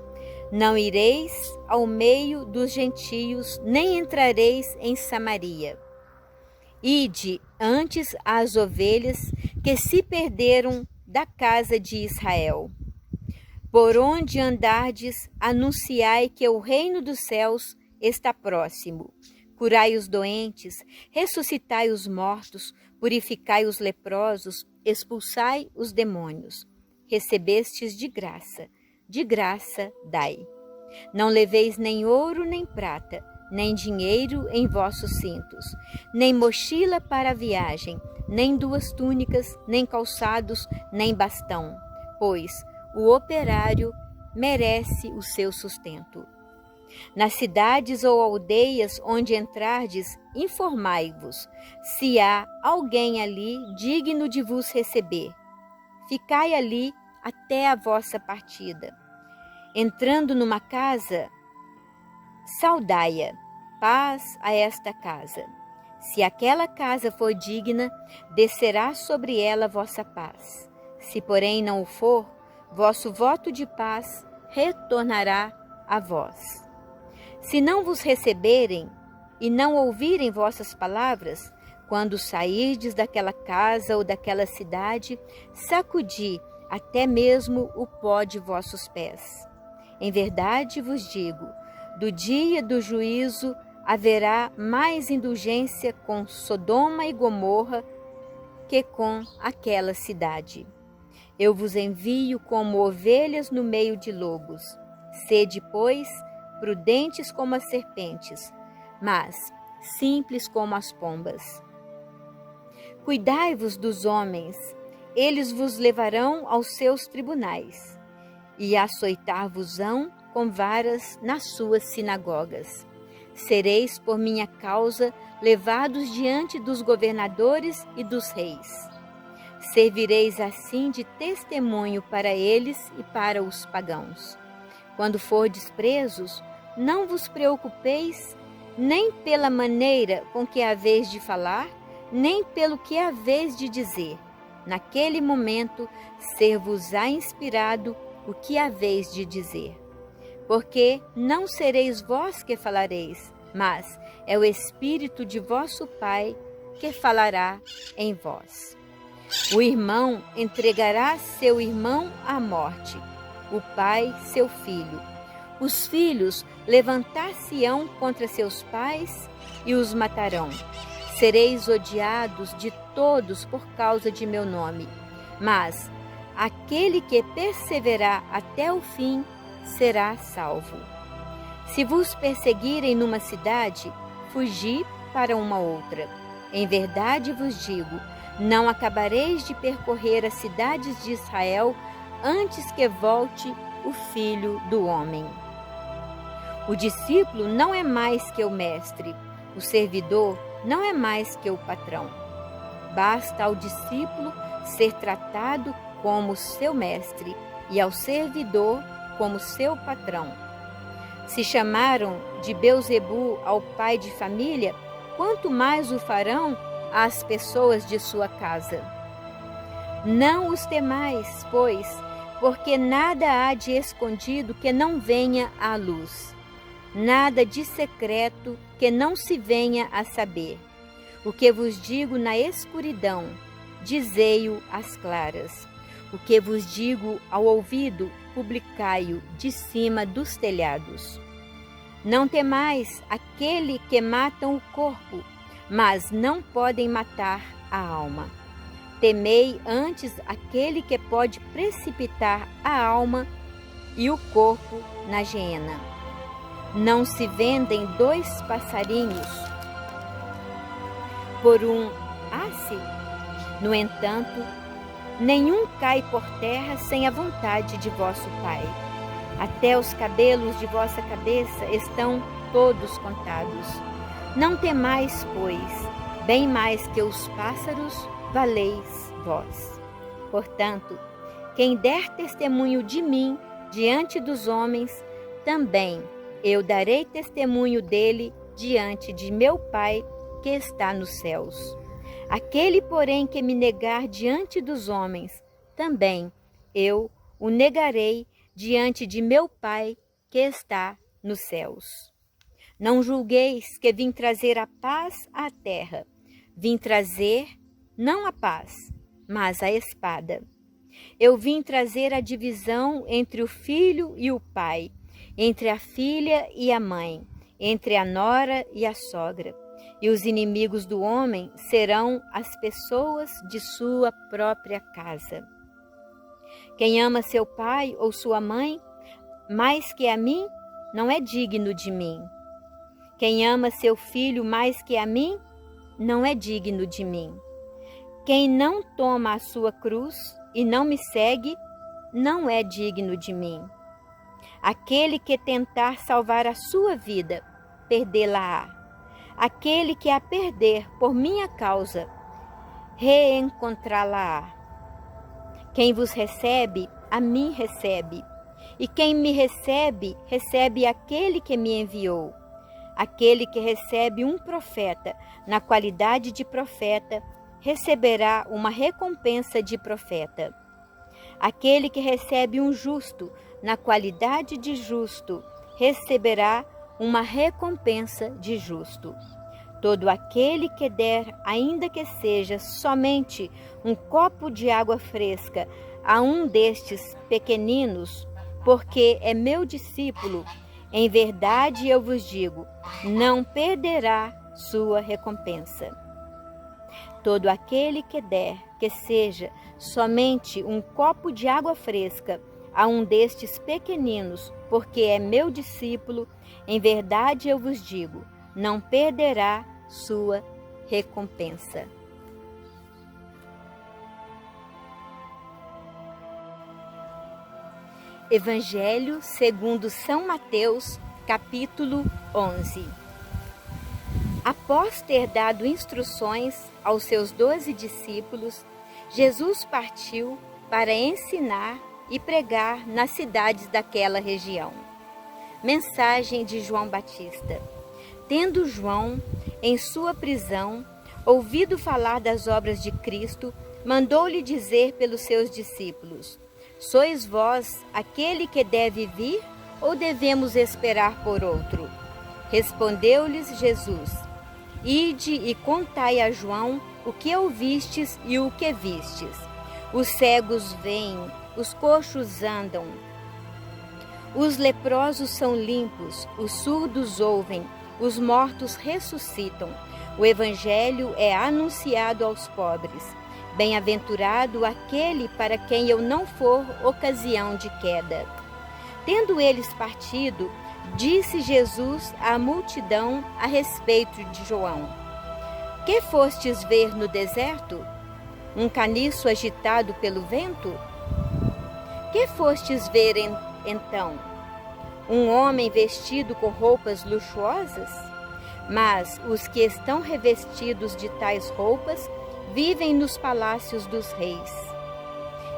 não ireis ao meio dos gentios, nem entrareis em Samaria. Ide antes às ovelhas que se perderam da casa de Israel. Por onde andardes, anunciai que o reino dos céus está próximo. Curai os doentes, ressuscitai os mortos, purificai os leprosos, expulsai os demônios. Recebestes de graça dai. Não leveis nem ouro nem prata, nem dinheiro em vossos cintos, nem mochila para a viagem, nem 2 túnicas, nem calçados, nem bastão, pois o operário merece o seu sustento. Nas cidades ou aldeias onde entrardes, informai-vos, se há alguém ali digno de vos receber. Ficai ali até a vossa partida. Entrando numa casa, saudai-a, paz a esta casa. Se aquela casa for digna, descerá sobre ela a vossa paz. Se, porém, não o for, vosso voto de paz retornará a vós. Se não vos receberem e não ouvirem vossas palavras, quando sairdes daquela casa ou daquela cidade, sacudi até mesmo o pó de vossos pés. Em verdade vos digo, do dia do juízo haverá mais indulgência com Sodoma e Gomorra que com aquela cidade. Eu vos envio como ovelhas no meio de lobos. Sede, pois, prudentes como as serpentes, mas simples como as pombas. Cuidai-vos dos homens, eles vos levarão aos seus tribunais, e açoitar-vos-ão com varas nas suas sinagogas. Sereis, por minha causa, levados diante dos governadores e dos reis. Servireis assim de testemunho para eles e para os pagãos. Quando fordes presos, não vos preocupeis nem pela maneira com que haveis de falar, nem pelo que haveis de dizer. Naquele momento, ser-vos-á inspirado o que haveis de dizer. Porque não sereis vós que falareis, mas é o Espírito de vosso Pai que falará em vós. O irmão entregará seu irmão à morte, o pai seu filho. Os filhos levantar-se-ão contra seus pais e os matarão. Sereis odiados de todos por causa de meu nome, mas aquele que perseverar até o fim será salvo. Se vos perseguirem numa cidade, fugi para uma outra. Em verdade vos digo, não acabareis de percorrer as cidades de Israel antes que volte o Filho do Homem. O discípulo não é mais que o mestre, o servidor não é mais que o patrão. Basta ao discípulo ser tratado como seu mestre e ao servidor como seu patrão. Se chamaram de Belzebu ao pai de família, quanto mais o farão às pessoas de sua casa. Não os temais, pois, porque nada há de escondido que não venha à luz, nada de secreto que não se venha a saber. O que vos digo na escuridão, dizei-o às claras. O que vos digo ao ouvido, publicai-o de cima dos telhados. Não temais aquele que matam o corpo, mas não podem matar a alma. Temei antes aquele que pode precipitar a alma e o corpo na geena. Não se vendem 2 passarinhos por um asse? No entanto, nenhum cai por terra sem a vontade de vosso Pai. Até os cabelos de vossa cabeça estão todos contados. Não temais, pois, bem mais que os pássaros, valeis vós. Portanto, quem der testemunho de mim diante dos homens, também eu darei testemunho dele diante de meu Pai que está nos céus. Aquele, porém, que me negar diante dos homens, também eu o negarei diante de meu Pai que está nos céus. Não julgueis que vim trazer a paz à terra. Vim trazer não a paz, mas a espada. Eu vim trazer a divisão entre o filho e o pai, entre a filha e a mãe, entre a nora e a sogra. E os inimigos do homem serão as pessoas de sua própria casa. Quem ama seu pai ou sua mãe mais que a mim, não é digno de mim. Quem ama seu filho mais que a mim, não é digno de mim. Quem não toma a sua cruz e não me segue, não é digno de mim. Aquele que tentar salvar a sua vida, perdê-la-á. Aquele que a perder por minha causa, reencontrá-la-á. Quem vos recebe, a mim recebe. E quem me recebe, recebe aquele que me enviou. Aquele que recebe um profeta, na qualidade de profeta, receberá uma recompensa de profeta. Aquele que recebe um justo, na qualidade de justo, receberá uma recompensa de justo. Todo aquele que der, ainda que seja somente um copo de água fresca, a um destes pequeninos, porque é meu discípulo, em verdade eu vos digo, não perderá sua recompensa. Todo aquele que der, que seja somente um copo de água fresca, a um destes pequeninos, porque é meu discípulo, em verdade eu vos digo, não perderá sua recompensa. Evangelho segundo São Mateus, capítulo 11. Após ter dado instruções aos seus 12 discípulos, Jesus partiu para ensinar e pregar nas cidades daquela região. Mensagem de João Batista. Tendo João, em sua prisão, ouvido falar das obras de Cristo, mandou-lhe dizer pelos seus discípulos: Sois vós aquele que deve vir, ou devemos esperar por outro? Respondeu-lhes Jesus: Ide e contai a João o que ouvistes e o que vistes. Os cegos veem, os coxos andam, os leprosos são limpos, os surdos ouvem, os mortos ressuscitam. O Evangelho é anunciado aos pobres. Bem-aventurado aquele para quem eu não for ocasião de queda. Tendo eles partido, disse Jesus à multidão a respeito de João: Que fostes ver no deserto? Um caniço agitado pelo vento? Que fostes ver então? Um homem vestido com roupas luxuosas? Mas os que estão revestidos de tais roupas vivem nos palácios dos reis.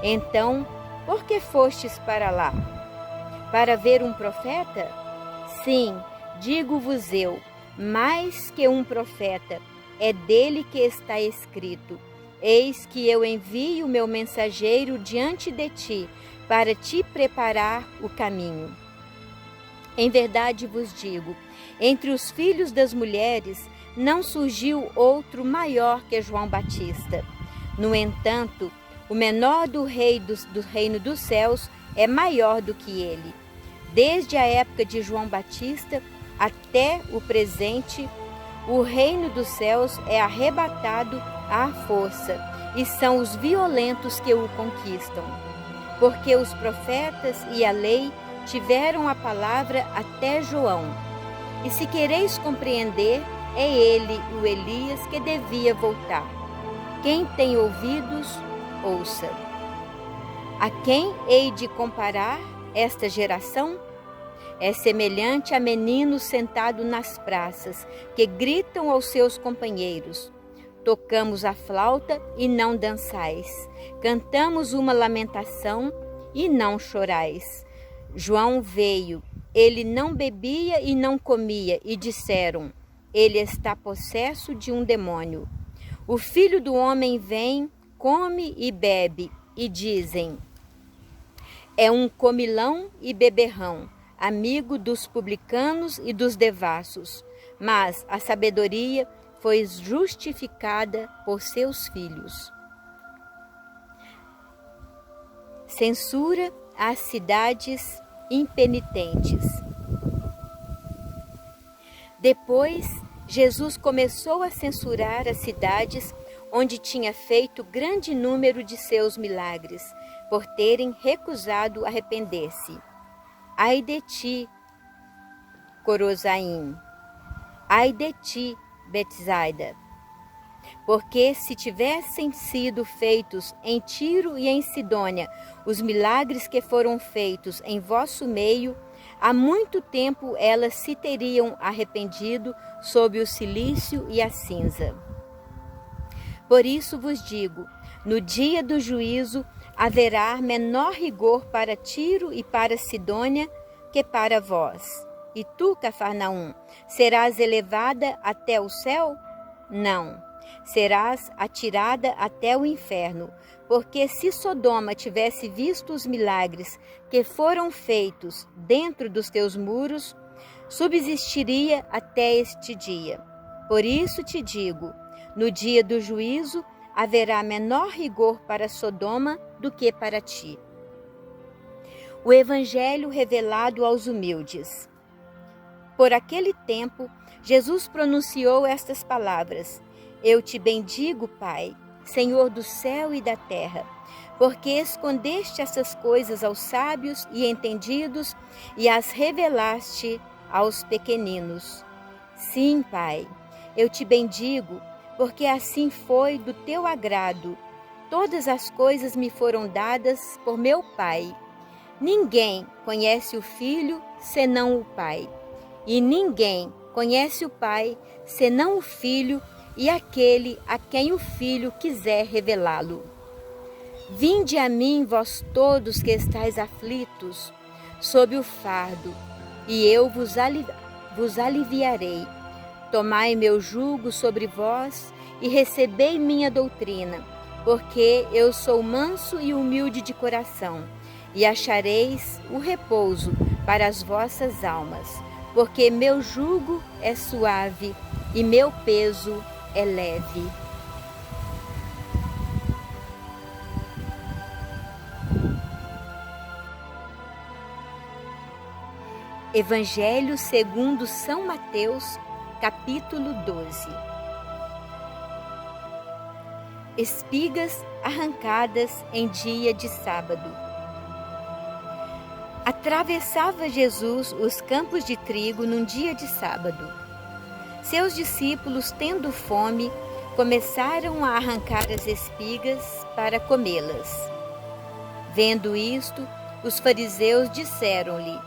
Então, por que fostes para lá? Para ver um profeta? Sim, digo-vos eu, mais que um profeta, é dele que está escrito: Eis que eu envio o meu mensageiro diante de ti, para te preparar o caminho. Em verdade vos digo, entre os filhos das mulheres não surgiu outro maior que João Batista. No entanto, o menor do reino dos céus é maior do que ele. Desde a época de João Batista até o presente, o reino dos céus é arrebatado à força, e são os violentos que o conquistam. Porque os profetas e a lei tiveram a palavra até João. E se quereis compreender, é ele, o Elias, que devia voltar. Quem tem ouvidos, ouça. A quem hei de comparar esta geração? É semelhante a meninos sentados nas praças, que gritam aos seus companheiros: Tocamos a flauta e não dançais. Cantamos uma lamentação e não chorais. João veio, ele não bebia e não comia, e disseram: Ele está possesso de um demônio. O Filho do Homem vem, come e bebe, e dizem: É um comilão e beberrão, amigo dos publicanos e dos devassos. Mas a sabedoria foi justificada por seus filhos. Censura às cidades impenitentes. Depois, Jesus começou a censurar as cidades onde tinha feito grande número de seus milagres, por terem recusado arrepender-se. Ai de ti, Corozaim! Ai de ti, Betsaida! Porque se tivessem sido feitos em Tiro e em Sidônia os milagres que foram feitos em vosso meio, há muito tempo elas se teriam arrependido sob o cilício e a cinza. Por isso vos digo, no dia do juízo haverá menor rigor para Tiro e para Sidônia que para vós. E tu, Cafarnaum, serás elevada até o céu? Não. Serás atirada até o inferno, porque se Sodoma tivesse visto os milagres que foram feitos dentro dos teus muros, subsistiria até este dia. Por isso te digo, no dia do juízo haverá menor rigor para Sodoma do que para ti. O Evangelho revelado aos humildes. Por aquele tempo, Jesus pronunciou estas palavras: Eu te bendigo, Pai, Senhor do céu e da terra, porque escondeste essas coisas aos sábios e entendidos e as revelaste aos pequeninos. Sim, Pai, eu te bendigo, porque assim foi do teu agrado. Todas as coisas me foram dadas por meu Pai. Ninguém conhece o Filho senão o Pai, e ninguém conhece o Pai senão o Filho e aquele a quem o Filho quiser revelá-lo. Vinde a mim, vós todos que estáis aflitos, sob o fardo, e eu vos aliviarei. Tomai meu jugo sobre vós e recebei minha doutrina, porque eu sou manso e humilde de coração, e achareis o repouso para as vossas almas, porque meu jugo é suave e meu peso é leve. Evangelho segundo São Mateus, capítulo 12. Espigas arrancadas em dia de sábado. Atravessava Jesus os campos de trigo num dia de sábado. Seus discípulos, tendo fome, começaram a arrancar as espigas para comê-las. Vendo isto, os fariseus disseram-lhe: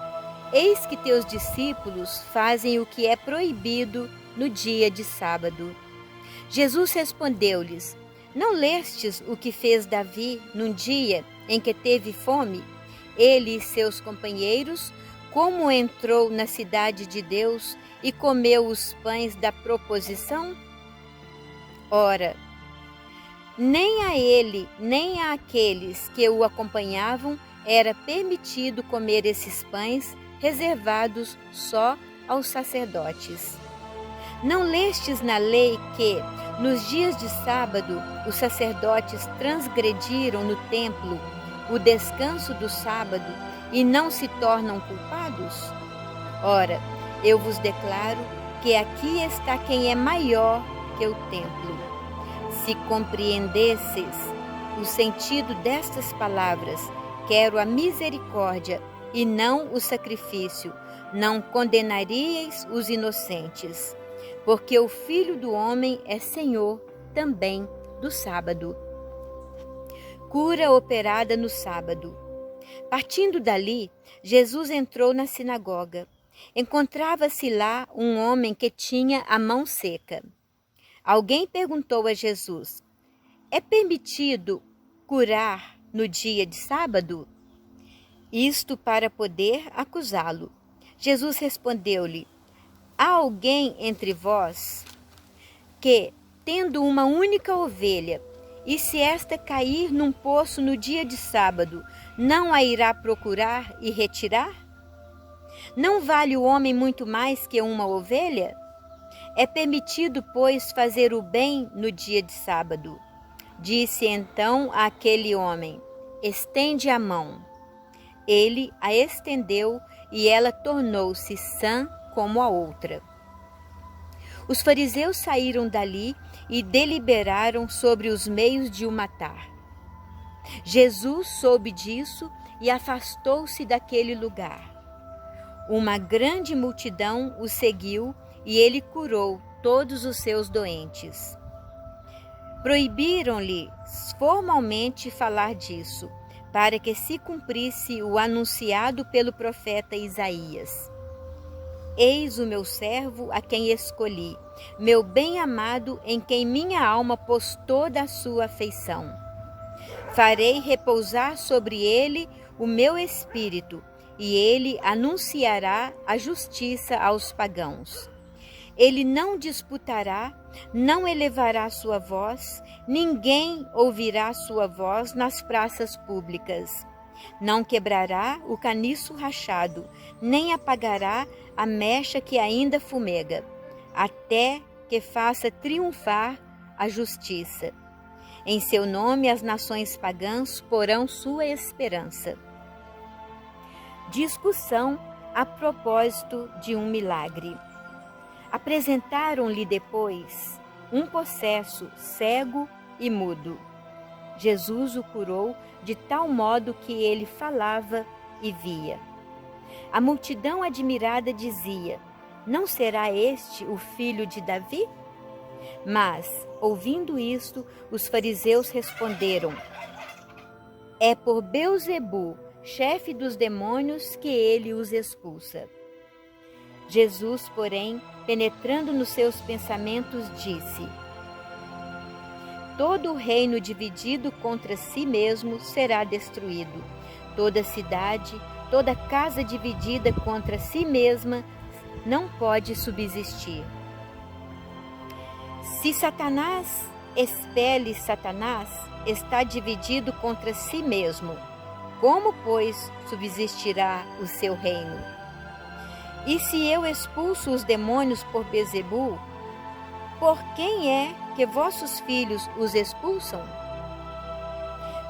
Eis que teus discípulos fazem o que é proibido no dia de sábado. Jesus respondeu-lhes: Não lestes o que fez Davi num dia em que teve fome, ele e seus companheiros, como entrou na cidade de Deus e comeu os pães da proposição? Ora, nem a ele, nem a aqueles que o acompanhavam era permitido comer esses pães reservados só aos sacerdotes. Não lestes na lei que, nos dias de sábado, os sacerdotes transgrediram no templo o descanso do sábado e não se tornam culpados? Ora, eu vos declaro que aqui está quem é maior que o templo. Se compreendesseis o sentido destas palavras, quero a misericórdia e não o sacrifício, não condenaríeis os inocentes, porque o Filho do Homem é Senhor também do sábado. Cura operada no sábado. Partindo dali, Jesus entrou na sinagoga. Encontrava-se lá um homem que tinha a mão seca. Alguém perguntou a Jesus: É permitido curar no dia de sábado? Isto para poder acusá-lo. Jesus respondeu-lhe: Há alguém entre vós que, tendo uma única ovelha, e se esta cair num poço no dia de sábado, não a irá procurar e retirar? Não vale o homem muito mais que uma ovelha? É permitido, pois, fazer o bem no dia de sábado. Disse então àquele homem: Estende a mão. Ele a estendeu e ela tornou-se sã como a outra. Os fariseus saíram dali e deliberaram sobre os meios de o matar. Jesus soube disso e afastou-se daquele lugar. Uma grande multidão o seguiu e ele curou todos os seus doentes. Proibiram-lhe formalmente falar disso, para que se cumprisse o anunciado pelo profeta Isaías. Eis o meu servo a quem escolhi, meu bem-amado em quem minha alma pôs toda a sua afeição. Farei repousar sobre ele o meu espírito, e ele anunciará a justiça aos pagãos. Ele não disputará, não elevará sua voz, ninguém ouvirá sua voz nas praças públicas. Não quebrará o caniço rachado, nem apagará a mecha que ainda fumega, até que faça triunfar a justiça. Em seu nome as nações pagãs porão sua esperança. Discussão a propósito de um milagre. Apresentaram-lhe depois um possesso cego e mudo. Jesus o curou de tal modo que ele falava e via. A multidão admirada dizia: Não será este o filho de Davi? Mas, ouvindo isto, os fariseus responderam: É por Beelzebu, chefe dos demônios, que ele os expulsa. Jesus, porém, penetrando nos seus pensamentos, disse: Todo o reino dividido contra si mesmo será destruído. Toda cidade, toda casa dividida contra si mesma não pode subsistir. Se Satanás expele Satanás, está dividido contra si mesmo. Como, pois, subsistirá o seu reino? E se eu expulso os demônios por Beelzebul, por quem é que vossos filhos os expulsam?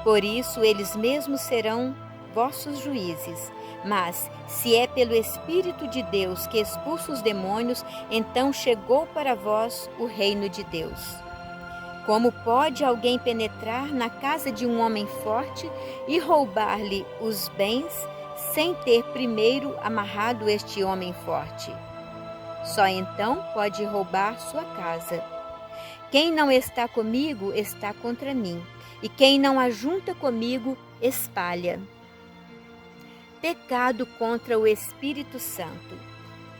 Por isso eles mesmos serão vossos juízes. Mas, se é pelo Espírito de Deus que expulsa os demônios, então chegou para vós o reino de Deus. Como pode alguém penetrar na casa de um homem forte e roubar-lhe os bens, sem ter primeiro amarrado este homem forte? Só então pode roubar sua casa. Quem não está comigo está contra mim, e quem não ajunta comigo espalha. Pecado contra o Espírito Santo.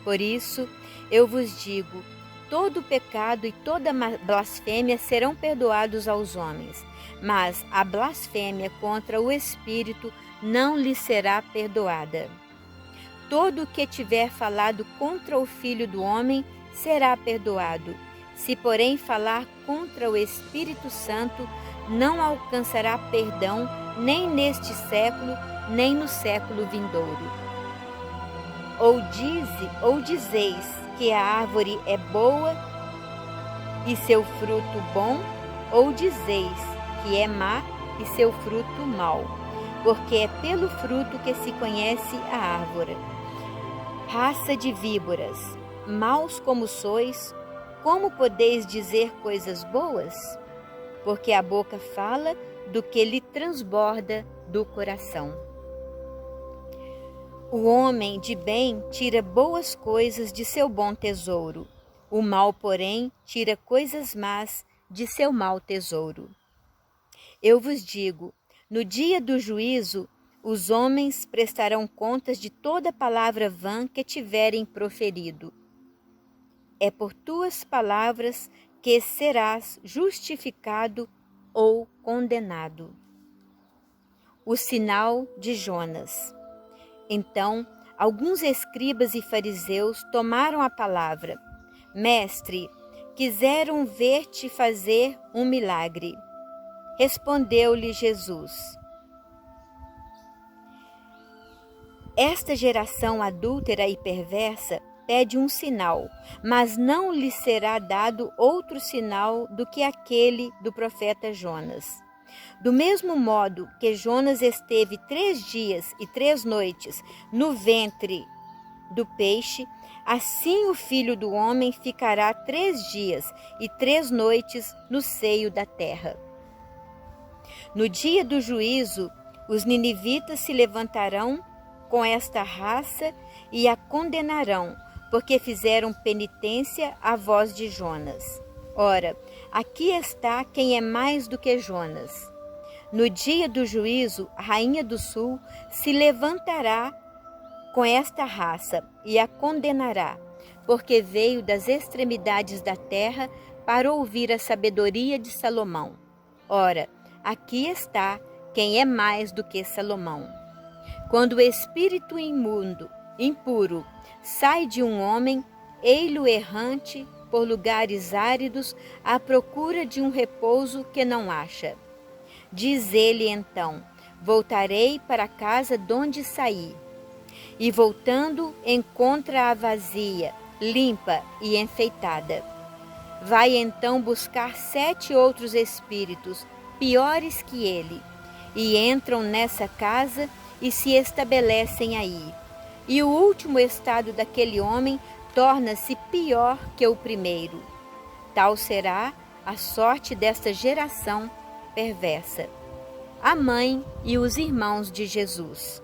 Por isso, eu vos digo, todo pecado e toda blasfêmia serão perdoados aos homens, mas a blasfêmia contra o Espírito não lhe será perdoada. Todo o que tiver falado contra o Filho do Homem será perdoado. Se, porém, falar contra o Espírito Santo, não alcançará perdão nem neste século, nem no século vindouro. Ou dizeis que a árvore é boa e seu fruto bom, ou dizeis que é má e seu fruto mau, porque é pelo fruto que se conhece a árvore. Raça de víboras, maus como sois, como podeis dizer coisas boas? Porque a boca fala do que lhe transborda do coração. O homem de bem tira boas coisas de seu bom tesouro. O mal, porém, tira coisas más de seu mau tesouro. Eu vos digo, no dia do juízo, os homens prestarão contas de toda palavra vã que tiverem proferido. É por tuas palavras que serás justificado ou condenado. O sinal de Jonas. Então, alguns escribas e fariseus tomaram a palavra. Mestre, quiseram ver-te fazer um milagre. Respondeu-lhe Jesus: Esta geração adúltera e perversa pede um sinal, mas não lhe será dado outro sinal do que aquele do profeta Jonas. Do mesmo modo que Jonas esteve 3 dias e 3 noites no ventre do peixe, assim o Filho do Homem ficará 3 dias e 3 noites no seio da terra. No dia do juízo, os ninivitas se levantarão com esta raça e a condenarão, porque fizeram penitência à voz de Jonas. Ora, aqui está quem é mais do que Jonas. No dia do juízo, a rainha do sul se levantará com esta raça e a condenará, porque veio das extremidades da terra para ouvir a sabedoria de Salomão. Ora, aqui está quem é mais do que Salomão. Quando o espírito impuro, sai de um homem, ei-lo errante por lugares áridos à procura de um repouso que não acha. Diz ele então: voltarei para a casa donde saí. E voltando, encontra-a vazia, limpa e enfeitada. Vai então buscar 7 outros espíritos, piores que ele, e entram nessa casa e se estabelecem aí. E o último estado daquele homem torna-se pior que o primeiro. Tal será a sorte desta geração perversa. A mãe e os irmãos de Jesus.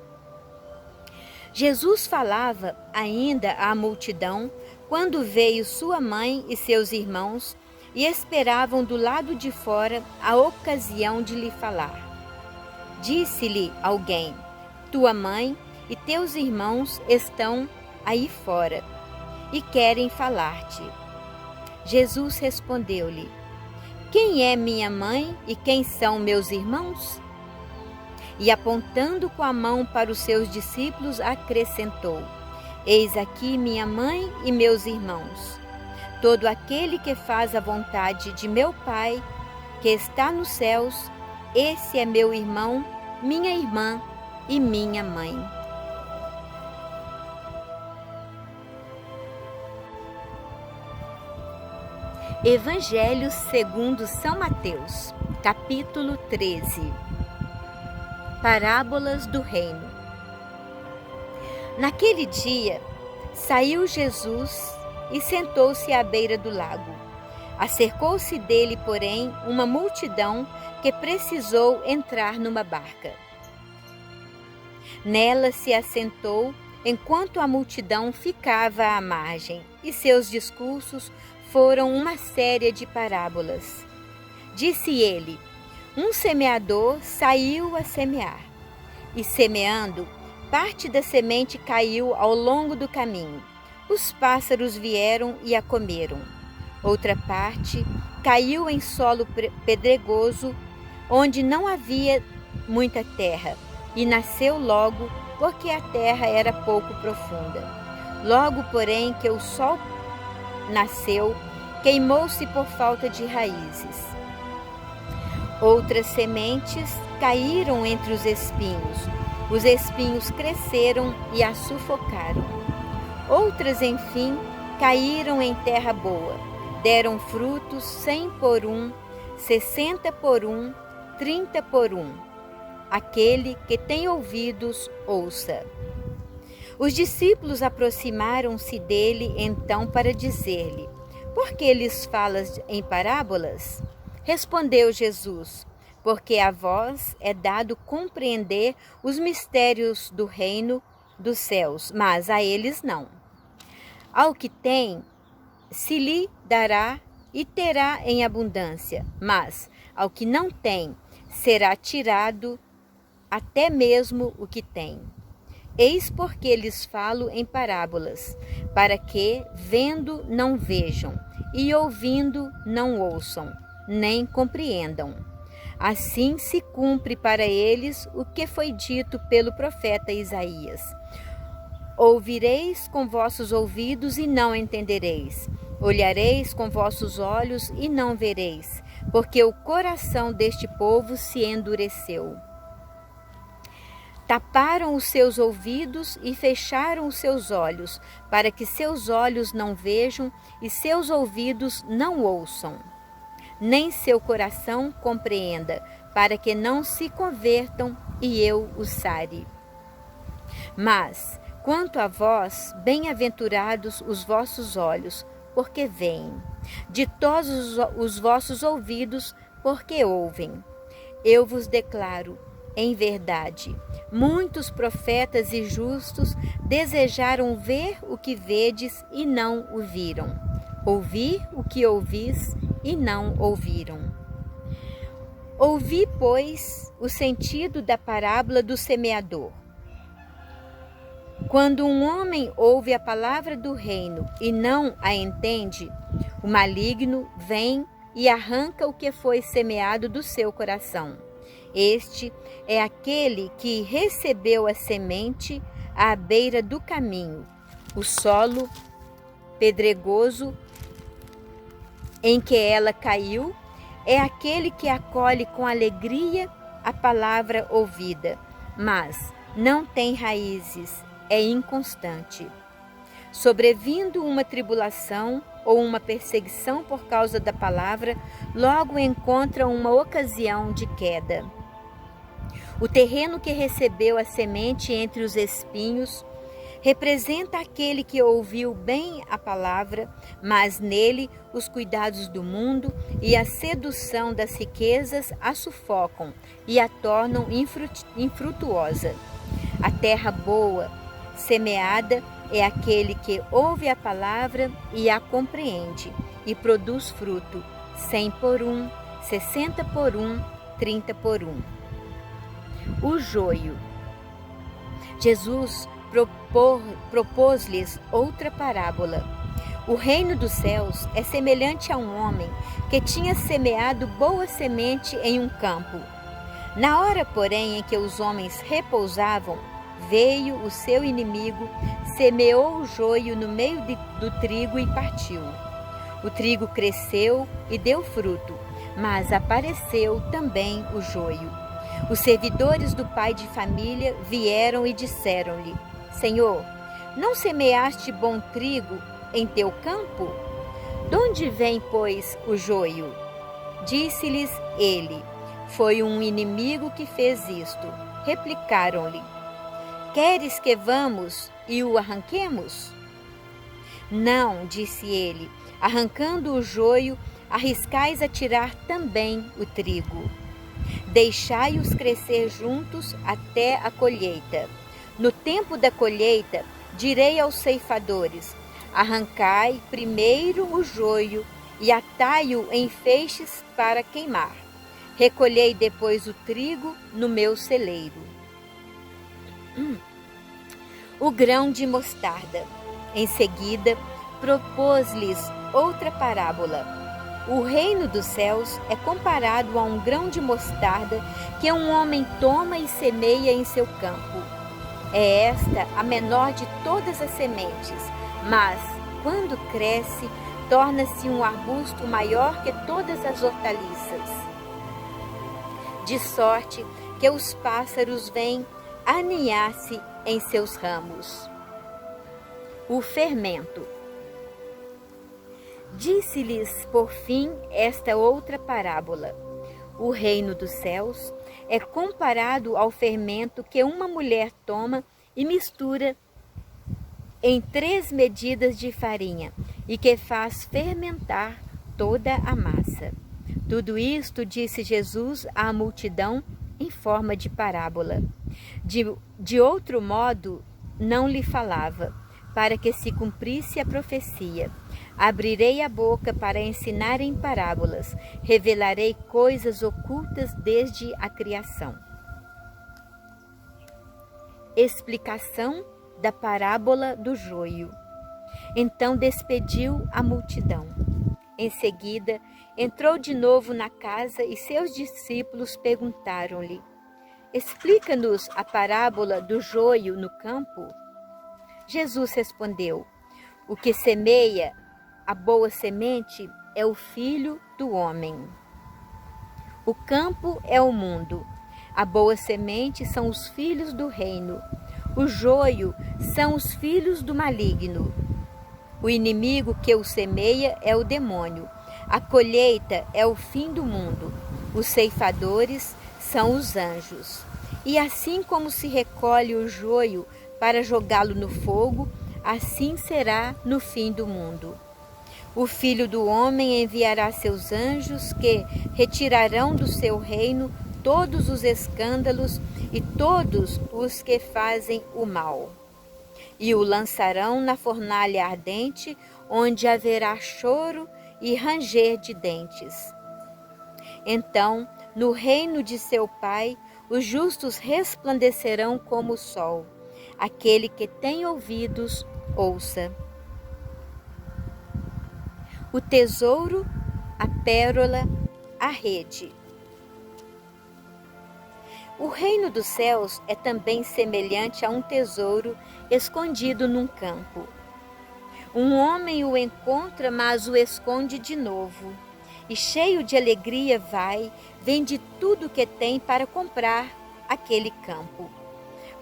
Jesus falava ainda à multidão quando veio sua mãe e seus irmãos e esperavam do lado de fora a ocasião de lhe falar. Disse-lhe alguém: tua mãe e teus irmãos estão aí fora e querem falar-te. Jesus respondeu-lhe: quem é minha mãe e quem são meus irmãos? E apontando com a mão para os seus discípulos, acrescentou: eis aqui minha mãe e meus irmãos. Todo aquele que faz a vontade de meu Pai, que está nos céus, esse é meu irmão, minha irmã e minha mãe. Evangelho segundo São Mateus, capítulo 13. Parábolas do Reino. Naquele dia, saiu Jesus e sentou-se à beira do lago. Acercou-se dele, porém, uma multidão que precisou entrar numa barca. Nela se assentou, enquanto a multidão ficava à margem, e seus discursos foram uma série de parábolas. Disse ele: um semeador saiu a semear, e semeando, parte da semente caiu ao longo do caminho. Os pássaros vieram e a comeram. Outra parte caiu em solo pedregoso, onde não havia muita terra, e nasceu logo, porque a terra era pouco profunda. Logo, porém, que o sol nasceu, queimou-se por falta de raízes. Outras sementes caíram entre os espinhos cresceram e a sufocaram. Outras, enfim, caíram em terra boa, deram frutos 100 por 1, 60 por 1, 30 por 1. Aquele que tem ouvidos, ouça. Os discípulos aproximaram-se dele então para dizer-lhe: por que lhes falas em parábolas? Respondeu Jesus: porque a vós é dado compreender os mistérios do reino dos céus, mas a eles não. Ao que tem, se lhe dará e terá em abundância, mas ao que não tem, será tirado até mesmo o que tem. Eis porque lhes falo em parábolas, para que, vendo, não vejam, e ouvindo, não ouçam, nem compreendam. Assim se cumpre para eles o que foi dito pelo profeta Isaías: ouvireis com vossos ouvidos e não entendereis, olhareis com vossos olhos e não vereis, porque o coração deste povo se endureceu. Taparam os seus ouvidos e fecharam os seus olhos, para que seus olhos não vejam e seus ouvidos não ouçam, nem seu coração compreenda, para que não se convertam e eu os sare. Mas, quanto a vós, bem-aventurados os vossos olhos, porque veem, ditosos os vossos ouvidos, porque ouvem. Eu vos declaro, em verdade, muitos profetas e justos desejaram ver o que vedes e não o viram, ouvir o que ouvis e não ouviram. Ouvi, pois, o sentido da parábola do semeador. Quando um homem ouve a palavra do reino e não a entende, o maligno vem e arranca o que foi semeado do seu coração. Este é aquele que recebeu a semente à beira do caminho, o solo pedregoso em que ela caiu, é aquele que acolhe com alegria a palavra ouvida, mas não tem raízes, é inconstante. Sobrevindo uma tribulação ou uma perseguição por causa da palavra, logo encontra uma ocasião de queda. O terreno que recebeu a semente entre os espinhos representa aquele que ouviu bem a palavra, mas nele os cuidados do mundo e a sedução das riquezas a sufocam e a tornam infrutuosa. A terra boa, semeada, é aquele que ouve a palavra e a compreende e produz fruto, 100 por 1, 60 por 1, 30 por 1. O joio. Jesus propôs-lhes outra parábola. O reino dos céus é semelhante a um homem que tinha semeado boa semente em um campo. Na hora, porém, em que os homens repousavam, veio o seu inimigo, semeou o joio no meio do trigo e partiu. O trigo cresceu e deu fruto, mas apareceu também o joio. Os servidores do pai de família vieram e disseram-lhe: Senhor, não semeaste bom trigo em teu campo? De onde vem, pois, o joio? Disse-lhes ele: Foi um inimigo que fez isto. Replicaram-lhe: Queres que vamos e o arranquemos? Não, disse ele, arrancando o joio, arriscais a tirar também o trigo. Deixai-os crescer juntos até a colheita. No tempo da colheita, direi aos ceifadores: arrancai primeiro o joio e atai-o em feixes para queimar. Recolhei depois o trigo no meu celeiro. O grão de mostarda. Em seguida, propôs-lhes outra parábola. O reino dos céus é comparado a um grão de mostarda que um homem toma e semeia em seu campo. É esta a menor de todas as sementes, mas, quando cresce, torna-se um arbusto maior que todas as hortaliças. De sorte que os pássaros vêm aninhar-se em seus ramos. O fermento. Disse-lhes, por fim, esta outra parábola. O reino dos céus é comparado ao fermento que uma mulher toma e mistura em 3 medidas de farinha e que faz fermentar toda a massa. Tudo isto disse Jesus à multidão em forma de parábola. De outro modo, não lhe falava, para que se cumprisse a profecia. Abrirei a boca para ensinar em parábolas, revelarei coisas ocultas desde a criação. Explicação da parábola do joio. Então despediu a multidão. Em seguida, entrou de novo na casa e seus discípulos perguntaram-lhe: Explica-nos a parábola do joio no campo. Jesus respondeu: O que semeia a boa semente é o Filho do Homem. O campo é o mundo. A boa semente são os filhos do reino. O joio são os filhos do maligno. O inimigo que o semeia é o demônio. A colheita é o fim do mundo. Os ceifadores são os anjos. E assim como se recolhe o joio para jogá-lo no fogo, assim será no fim do mundo. O Filho do Homem enviará seus anjos que retirarão do seu reino todos os escândalos e todos os que fazem o mal. E o lançarão na fornalha ardente, onde haverá choro e ranger de dentes. Então, no reino de seu Pai, os justos resplandecerão como o sol. Aquele que tem ouvidos, ouça. O tesouro, a pérola, a rede. O reino dos céus é também semelhante a um tesouro escondido num campo. Um homem o encontra, mas o esconde de novo. E cheio de alegria vai, vende tudo que tem para comprar aquele campo.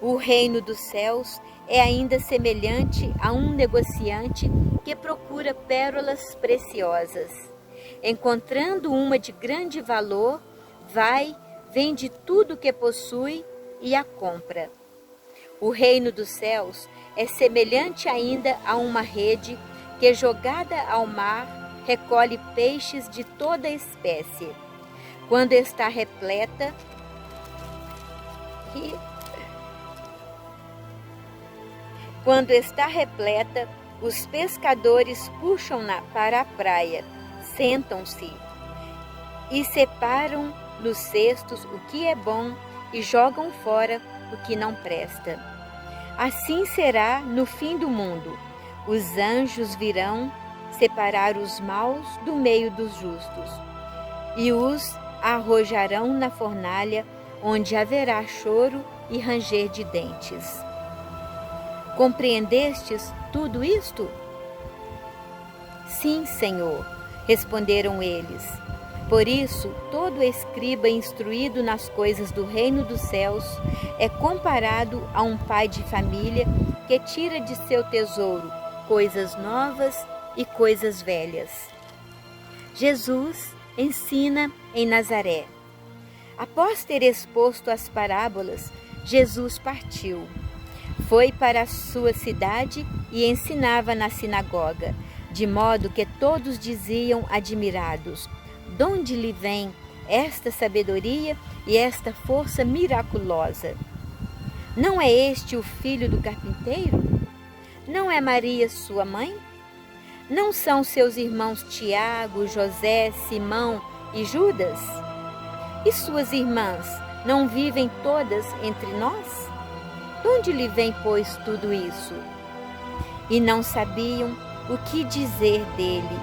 O reino dos céus é ainda semelhante a um negociante que procura pérolas preciosas. Encontrando uma de grande valor, vai, vende tudo o que possui e a compra. O reino dos céus é semelhante ainda a uma rede que, jogada ao mar, recolhe peixes de toda espécie. Quando está repleta, os pescadores puxam-na para a praia, sentam-se e separam nos cestos o que é bom e jogam fora o que não presta. Assim será no fim do mundo. Os anjos virão separar os maus do meio dos justos e os arrojarão na fornalha, onde haverá choro e ranger de dentes. Compreendestes tudo isto? Sim, Senhor, responderam eles. Por isso, todo escriba instruído nas coisas do reino dos céus é comparado a um pai de família que tira de seu tesouro coisas novas e coisas velhas. Jesus ensina em Nazaré. Após ter exposto as parábolas, Jesus partiu. Foi para a sua cidade e ensinava na sinagoga, de modo que todos diziam admirados: "De onde lhe vem esta sabedoria e esta força miraculosa? Não é este o filho do carpinteiro? Não é Maria sua mãe? Não são seus irmãos Tiago, José, Simão e Judas? E suas irmãs não vivem todas entre nós? De onde lhe vem, pois, tudo isso?" E não sabiam o que dizer dele.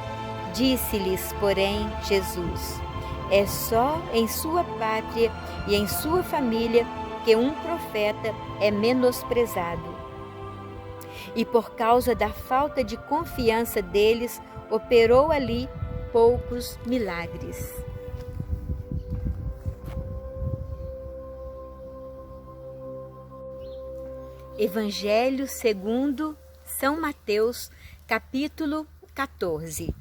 Disse-lhes, porém, Jesus: "É só em sua pátria e em sua família que um profeta é menosprezado." E por causa da falta de confiança deles, operou ali poucos milagres. Evangelho segundo São Mateus, capítulo 14.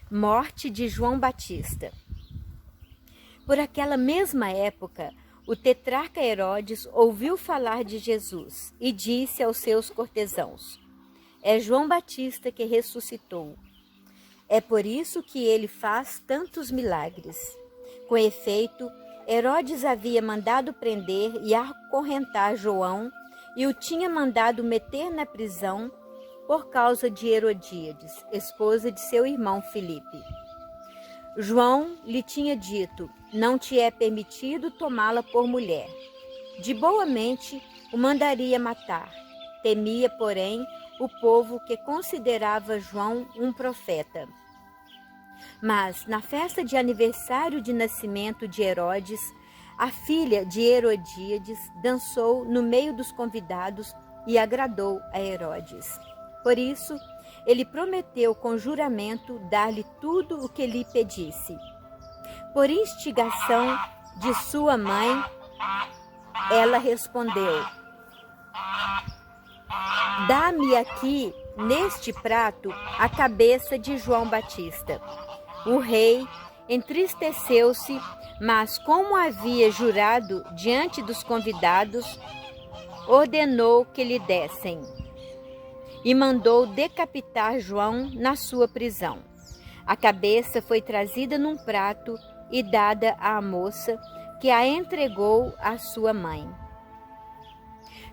Morte de João Batista. Por aquela mesma época, o tetrarca Herodes ouviu falar de Jesus e disse aos seus cortesãos: "É João Batista que ressuscitou. É por isso que ele faz tantos milagres." Com efeito, Herodes havia mandado prender e acorrentar João e o tinha mandado meter na prisão por causa de Herodíades, esposa de seu irmão Filipe. João lhe tinha dito: "Não te é permitido tomá-la por mulher." De boa mente o mandaria matar. Temia, porém, o povo que considerava João um profeta. Mas, na festa de aniversário de nascimento de Herodes, a filha de Herodíades dançou no meio dos convidados e agradou a Herodes. Por isso, ele prometeu com juramento dar-lhe tudo o que lhe pedisse. Por instigação de sua mãe, ela respondeu: "Dá-me aqui, neste prato, a cabeça de João Batista." O rei entristeceu-se, mas como havia jurado diante dos convidados, ordenou que lhe dessem e mandou decapitar João na sua prisão. A cabeça foi trazida num prato e dada à moça, que a entregou à sua mãe.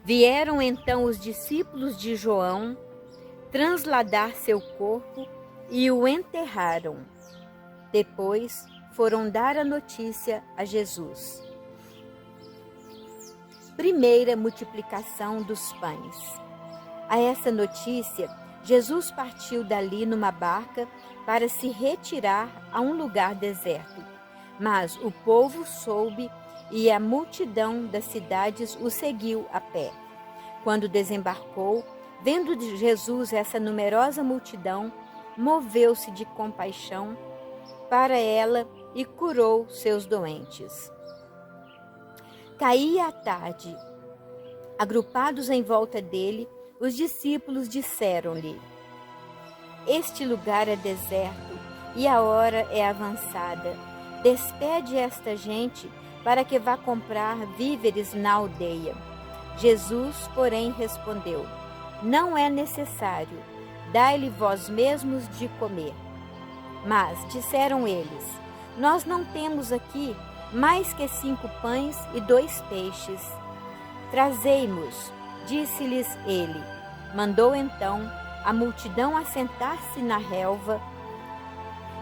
Vieram então os discípulos de João transladar seu corpo e o enterraram. Depois foram dar a notícia a Jesus. Primeira multiplicação dos pães. A essa notícia, Jesus partiu dali numa barca para se retirar a um lugar deserto. Mas o povo soube e a multidão das cidades o seguiu a pé. Quando desembarcou, vendo de Jesus essa numerosa multidão, moveu-se de compaixão para ela e curou seus doentes. Caía a tarde. Agrupados em volta dele, os discípulos disseram-lhe: "Este lugar é deserto e a hora é avançada. Despede esta gente para que vá comprar víveres na aldeia." Jesus, porém, respondeu: "Não é necessário. Dai-lhe vós mesmos de comer." Mas disseram eles: "Nós não temos aqui mais que 5 pães e 2 peixes." "Trazei-mos", disse-lhes ele. Mandou então a multidão assentar-se na relva,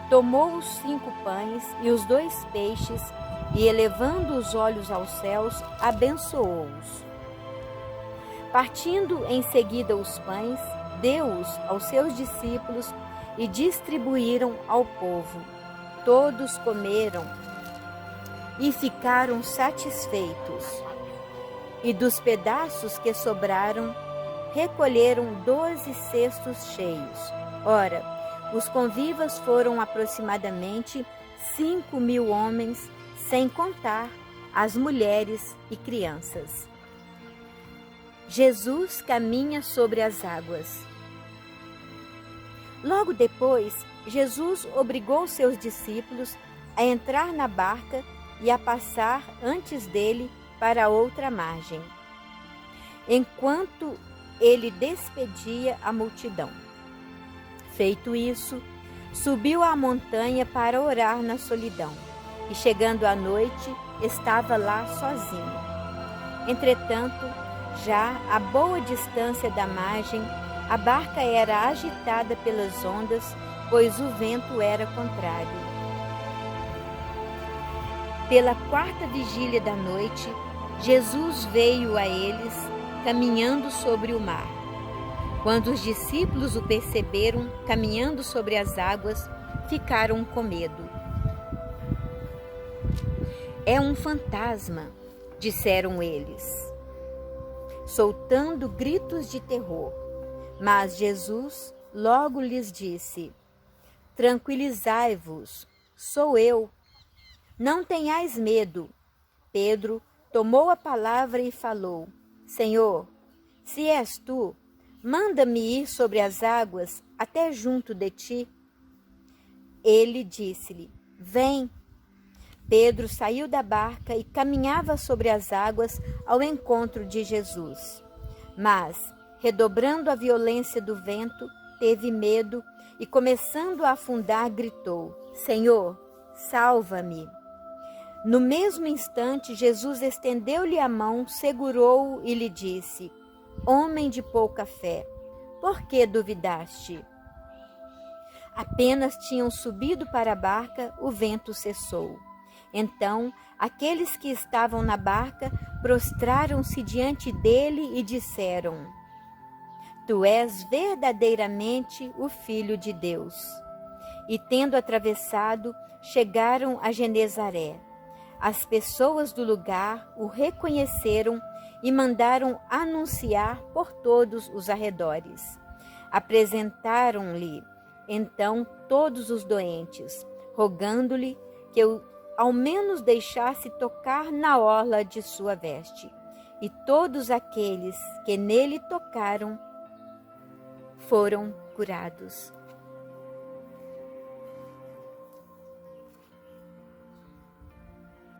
tomou os 5 pães e os 2 peixes e, elevando os olhos aos céus, abençoou-os. Partindo em seguida os pães, deu-os aos seus discípulos e distribuíram ao povo. Todos comeram e ficaram satisfeitos. E dos pedaços que sobraram, recolheram 12 cestos cheios. Ora, os convivas foram aproximadamente 5.000 homens, sem contar as mulheres e crianças. Jesus caminha sobre as águas. Logo depois, Jesus obrigou seus discípulos a entrar na barca e a passar antes dele para outra margem, enquanto ele despedia a multidão. Feito isso, subiu à montanha para orar na solidão, e chegando à noite, estava lá sozinho. Entretanto, já a boa distância da margem, a barca era agitada pelas ondas, pois o vento era contrário. Pela 4ª vigília da noite, Jesus veio a eles, caminhando sobre o mar. Quando os discípulos o perceberam caminhando sobre as águas, ficaram com medo. É um fantasma, disseram eles, soltando gritos de terror. Mas Jesus logo lhes disse: tranquilizai-vos, sou eu. Não tenhais medo. Pedro tomou a palavra e falou: Senhor, se és tu, manda-me ir sobre as águas até junto de ti. Ele disse-lhe: vem. Pedro saiu da barca e caminhava sobre as águas ao encontro de Jesus. Mas, redobrando a violência do vento, teve medo e, começando a afundar, gritou: Senhor, salva-me. No mesmo instante, Jesus estendeu-lhe a mão, segurou-o e lhe disse: homem de pouca fé, por que duvidaste? Apenas tinham subido para a barca, o vento cessou. Então, aqueles que estavam na barca prostraram-se diante dele e disseram: Tu és verdadeiramente o Filho de Deus. E tendo atravessado, chegaram a Genezaré. As pessoas do lugar o reconheceram e mandaram anunciar por todos os arredores. Apresentaram-lhe então todos os doentes, rogando-lhe que ao menos deixasse tocar na orla de sua veste. E todos aqueles que nele tocaram foram curados.